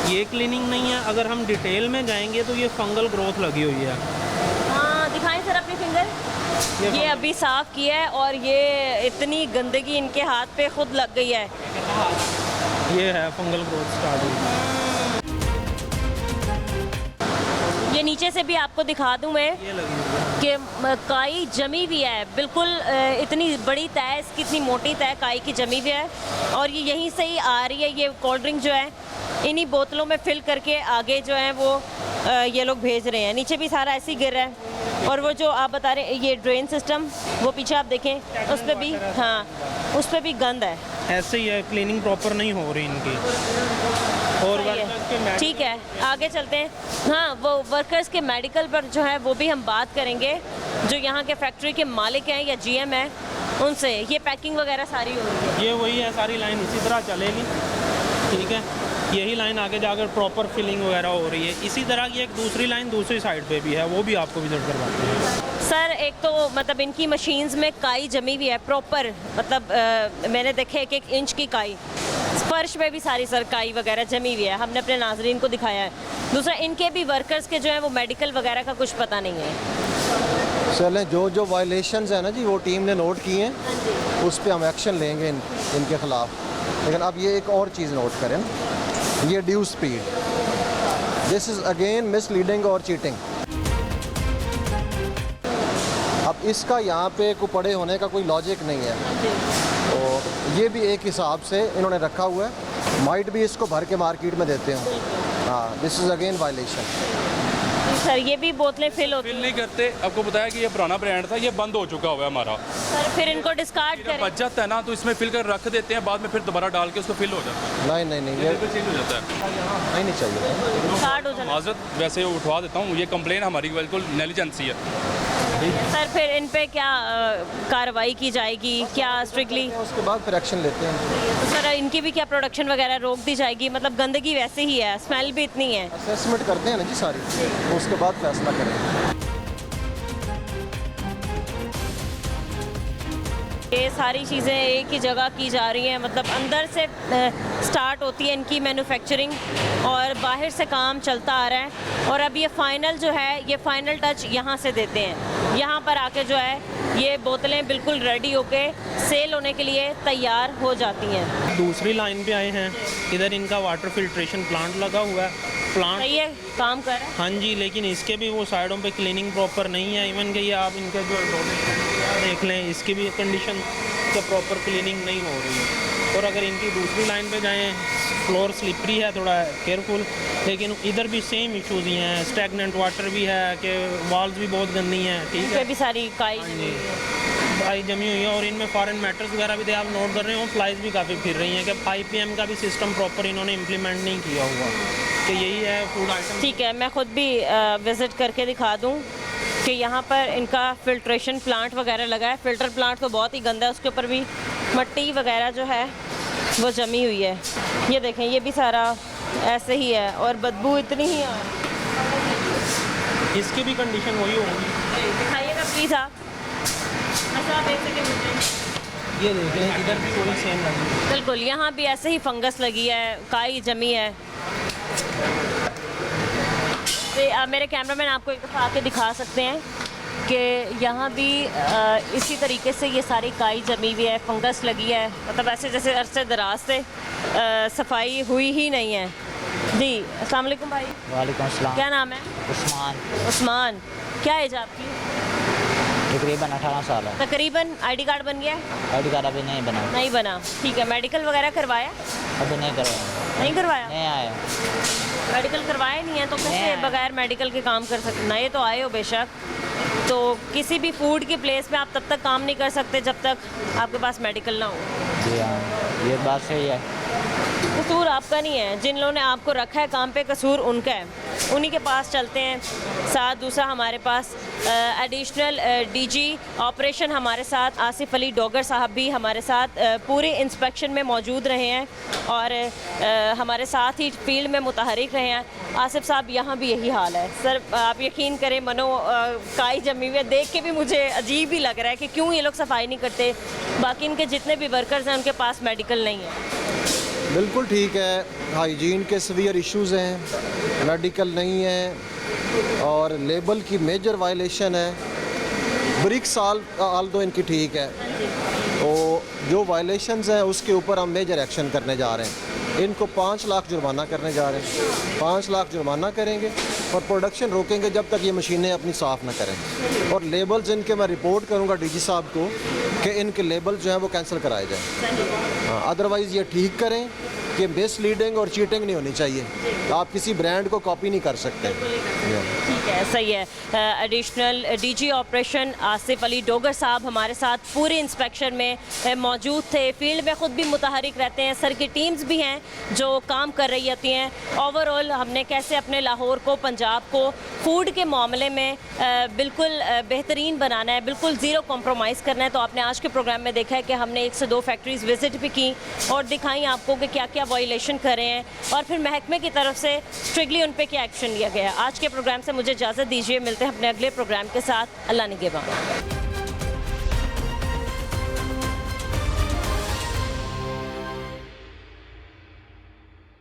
ये क्लीनिंग नहीं है। अगर हम डिटेल में जाएंगे तो ये फंगल ग्रोथ लगी हुई है। हाँ दिखाएं सर अपनी फिंगर। ये अभी साफ़ किया है और ये इतनी गंदगी इनके हाथ पे खुद लग गई है। ये है फंगल ग्रोथ स्टार्ट हुई। ये नीचे से भी आपको दिखा दूं मैं कि काई जमी हुई है बिल्कुल, इतनी बड़ी तय, इसकी इतनी मोटी तय काई की जमी हुई है और ये यहीं से ही आ रही है। ये कोल्ड ड्रिंक जो है इन्हीं बोतलों में फिल करके आगे जो है वो ये लोग भेज रहे हैं। नीचे भी सारा ऐसे ही गिर रहा है। और वो जो आप बता रहे हैं ये ड्रेन सिस्टम, वो पीछे आप देखें उस पर भी, हाँ उस पर भी गंद है। ऐसे ही है, क्लीनिंग प्रॉपर नहीं हो रही इनकी। और ठीक है, आगे चलते हैं। हाँ, वो वर्कर्स के मेडिकल पर जो है वो भी हम बात करेंगे, जो यहाँ के फैक्ट्री के मालिक हैं या जीएम हैं उनसे। ये पैकिंग वगैरह सारी हो रही है, ये वही है, सारी लाइन इसी तरह चलेगी, ठीक है। यही लाइन आगे जाकर प्रॉपर फिलिंग वगैरह हो रही है। इसी तरह की एक दूसरी लाइन दूसरी साइड पे भी है, वो भी आपको विजिट करवाते हैं। सर एक तो मतलब इनकी मशीन्स में काई जमी हुई है प्रॉपर, मतलब मैंने देखे 1-1 इंच की काई, फर्श में भी सारी सर काई वगैरह जमी हुई है, हमने अपने नाजरीन को दिखाया है। दूसरा इनके भी वर्कर्स के जो है वो मेडिकल वगैरह का कुछ पता नहीं है। चलें, जो वायलेशंस है ना जी वो टीम ने नोट किए हैं, उस पर हम एक्शन लेंगे इनके ख़िलाफ़। लेकिन अब ये एक और चीज़ नोट करें, ये due speed, this is again misleading और चीटिंग। अब इसका यहाँ पे को पड़े होने का कोई लॉजिक नहीं है, तो ये भी एक हिसाब से इन्होंने रखा हुआ है। माइट भी इसको भर के मार्केट में देते हैं। हाँ, this is again violation. Sir ये भी बोतलें फिल होती फिल नहीं करते। आपको बताया कि ये पुराना ब्रांड था, ये बंद हो चुका हुआ है हमारा। सर फिर इनको डिस्कार्ड करें। बच जाता है ना, तो इसमें फिल कर रख देते हैं, बाद में फिर दोबारा डाल के उसको फिल हो जाता है। नहीं ये चेंज हो जाता है, नहीं चाहिए। डिस्कार्ड हो जाना। माजरत वैसे उठवा देता हूँ, ये कंप्लेन हमारी बिल्कुल नेग्लिजेंसी है। सर फिर इन पे क्या कार्रवाई की जाएगी, क्या स्ट्रिक्टली? उसके बाद फिर एक्शन लेते हैं। सर इनकी भी क्या प्रोडक्शन वगैरह रोक दी जाएगी? मतलब गंदगी वैसे ही है, स्मेल भी इतनी है। असेसमेंट करते हैं ना जी सारी, तो उसके बाद फैसला करेंगे। ये सारी चीज़ें एक ही जगह की जा रही हैं, मतलब अंदर से स्टार्ट होती है इनकी मैन्युफैक्चरिंग और बाहर से काम चलता आ रहा है। और अब ये फ़ाइनल जो है, ये फ़ाइनल टच यहाँ से देते हैं। यहाँ पर आके जो है ये बोतलें बिल्कुल रेडी होके सेल होने के लिए तैयार हो जाती हैं। दूसरी लाइन पे आए हैं, इधर इनका वाटर फिल्ट्रेशन प्लांट लगा हुआ है। प्लांट सही है, काम कर रहा है। हाँ जी, लेकिन इसके भी वो साइडों पे क्लीनिंग प्रॉपर नहीं है। इवन कि ये आप इनका जो देख लें, इसकी भी कंडीशन से प्रॉपर क्लीनिंग नहीं हो रही है। और अगर इनकी दूसरी लाइन पे जाएं, फ्लोर स्लिपरी है, थोड़ा केयरफुल, लेकिन इधर भी सेम इश्यूज़ ही हैं। स्टैगनेंट वाटर भी है कि वॉल्स भी बहुत गंदी हैं, ठीक है, भी सारी काई फ्लाई जमी हुई है। और इनमें फॉरेन मैटर्स वगैरह भी आप नोट कर रहे हो, फ्लाइज भी काफ़ी फिर रही हैं कि 5 PM का भी सिस्टम प्रॉपर इन्होंने इम्प्लीमेंट नहीं किया हुआ। तो यही है फूड आइटम। ठीक है, मैं ख़ुद भी विज़िट करके दिखा दूँ कि यहाँ पर इनका फ़िल्ट्रेशन प्लांट वगैरह लगा है। फ़िल्टर प्लांट तो बहुत ही गंदा है, उसके ऊपर भी मिट्टी वगैरह जो है वो जमी हुई है। ये देखें, ये भी सारा ऐसे ही है और बदबू इतनी ही आ रही है। इसकी भी कंडीशन वही होगी। दिखाइएगा प्लीज़ आप, अच्छा आप देख सकें मुझे। ये देख लें, इधर भी वही सेम लगी है। बिल्कुल, यहाँ भी ऐसे ही फंगस लगी है, काई जमी है। तो मेरे कैमरामैन आपको एक दफ़ा आके दिखा सकते हैं कि यहाँ भी इसी तरीके से ये सारी काई जमी हुई है, फंगस लगी है। मतलब ऐसे जैसे अरसे दराज से सफाई हुई ही नहीं है। जी, अस्सलाम वालेकुम भाई। वालेकुम अस्सलाम। क्या नाम है? उस्मान। उस्मान, क्या एज आपकी? तकरीबन 18 साल है। तकरीबन। आईडी कार्ड बन गया? आईडी कार्ड अभी नहीं बना। नहीं बना, ठीक है। मेडिकल वगैरह करवाया? अभी नहीं करवाया। नहीं करवाया? नहीं आया। मेडिकल करवाया नहीं है तो कैसे बगैर मेडिकल के काम कर सकते? नए तो आए हो बेशक, तो किसी भी फूड की प्लेस में आप तब तक काम नहीं कर सकते जब तक आपके पास मेडिकल ना हो। जी हाँ, ये बात सही है। कसूर आपका नहीं है, जिन लोगों ने आपको रखा है काम पे कसूर उनका है, उन्हीं के पास चलते हैं। साथ दूसरा हमारे पास एडिशनल डीजी ऑपरेशन हमारे साथ आसिफ अली डोगर साहब भी हमारे साथ पूरे इंस्पेक्शन में मौजूद रहे हैं और हमारे साथ ही फील्ड में मुतहरिक रहे हैं। आसिफ साहब, यहाँ भी यही हाल है सर, आप यकीन करें, मनो काई जमी हुई है, देख के भी मुझे अजीब ही लग रहा है कि क्यों ये लोग सफाई नहीं करते। बाकी इनके जितने भी वर्कर्स हैं उनके पास मेडिकल नहीं है। बिल्कुल ठीक है, हाइजीन के सीवियर इश्यूज़ हैं, मेडिकल नहीं है और लेबल की मेजर वायलेशन है। ब्रिक साल आल तो इनकी ठीक है, तो जो वायलेशंस हैं उसके ऊपर हम मेजर एक्शन करने जा रहे हैं। इनको 5 लाख जुर्माना करने जा रहे हैं। 5 लाख जुर्माना करेंगे और प्रोडक्शन रोकेंगे जब तक ये मशीनें अपनी साफ़ ना करें। और लेबल्स इनके मैं रिपोर्ट करूँगा डीजी साहब को कि इनके लेबल जो हैं वो कैंसिल कराए जाएँ। हाँ, अदरवाइज़ ये ठीक करें कि मिसलीडिंग और चीटिंग नहीं होनी चाहिए। आप किसी ब्रांड को कॉपी नहीं कर सकते। ठीक है, सही है। Additional DG operation Asif Ali Dogar साहब हमारे साथ पूरे इंस्पेक्शन में मौजूद थे। फील्ड में ख़ुद भी मुतहरिक रहते हैं, सर की टीम्स भी हैं जो काम कर रही होती हैं। ओवरऑल हमने कैसे अपने लाहौर को, पंजाब को फूड के मामले में बिल्कुल बेहतरीन बनाना है, बिल्कुल ज़ीरो कॉम्प्रोमाइज़ करना है। तो आपने आज के प्रोग्राम में देखा है कि हमने 1 से 2 फैक्ट्रीज़ विज़िट भी की और दिखाई आपको कि क्या क्या वायलेशन कर रहे हैं और फिर महकमे की तरफ से स्ट्रिक्टली उन पर क्या एक्शन लिया गया है। आज के प्रोग्राम से मुझे इजाज़त दीजिए, मिलते हैं अपने अगले प्रोग्राम के साथ। अल्लाह निगहबान।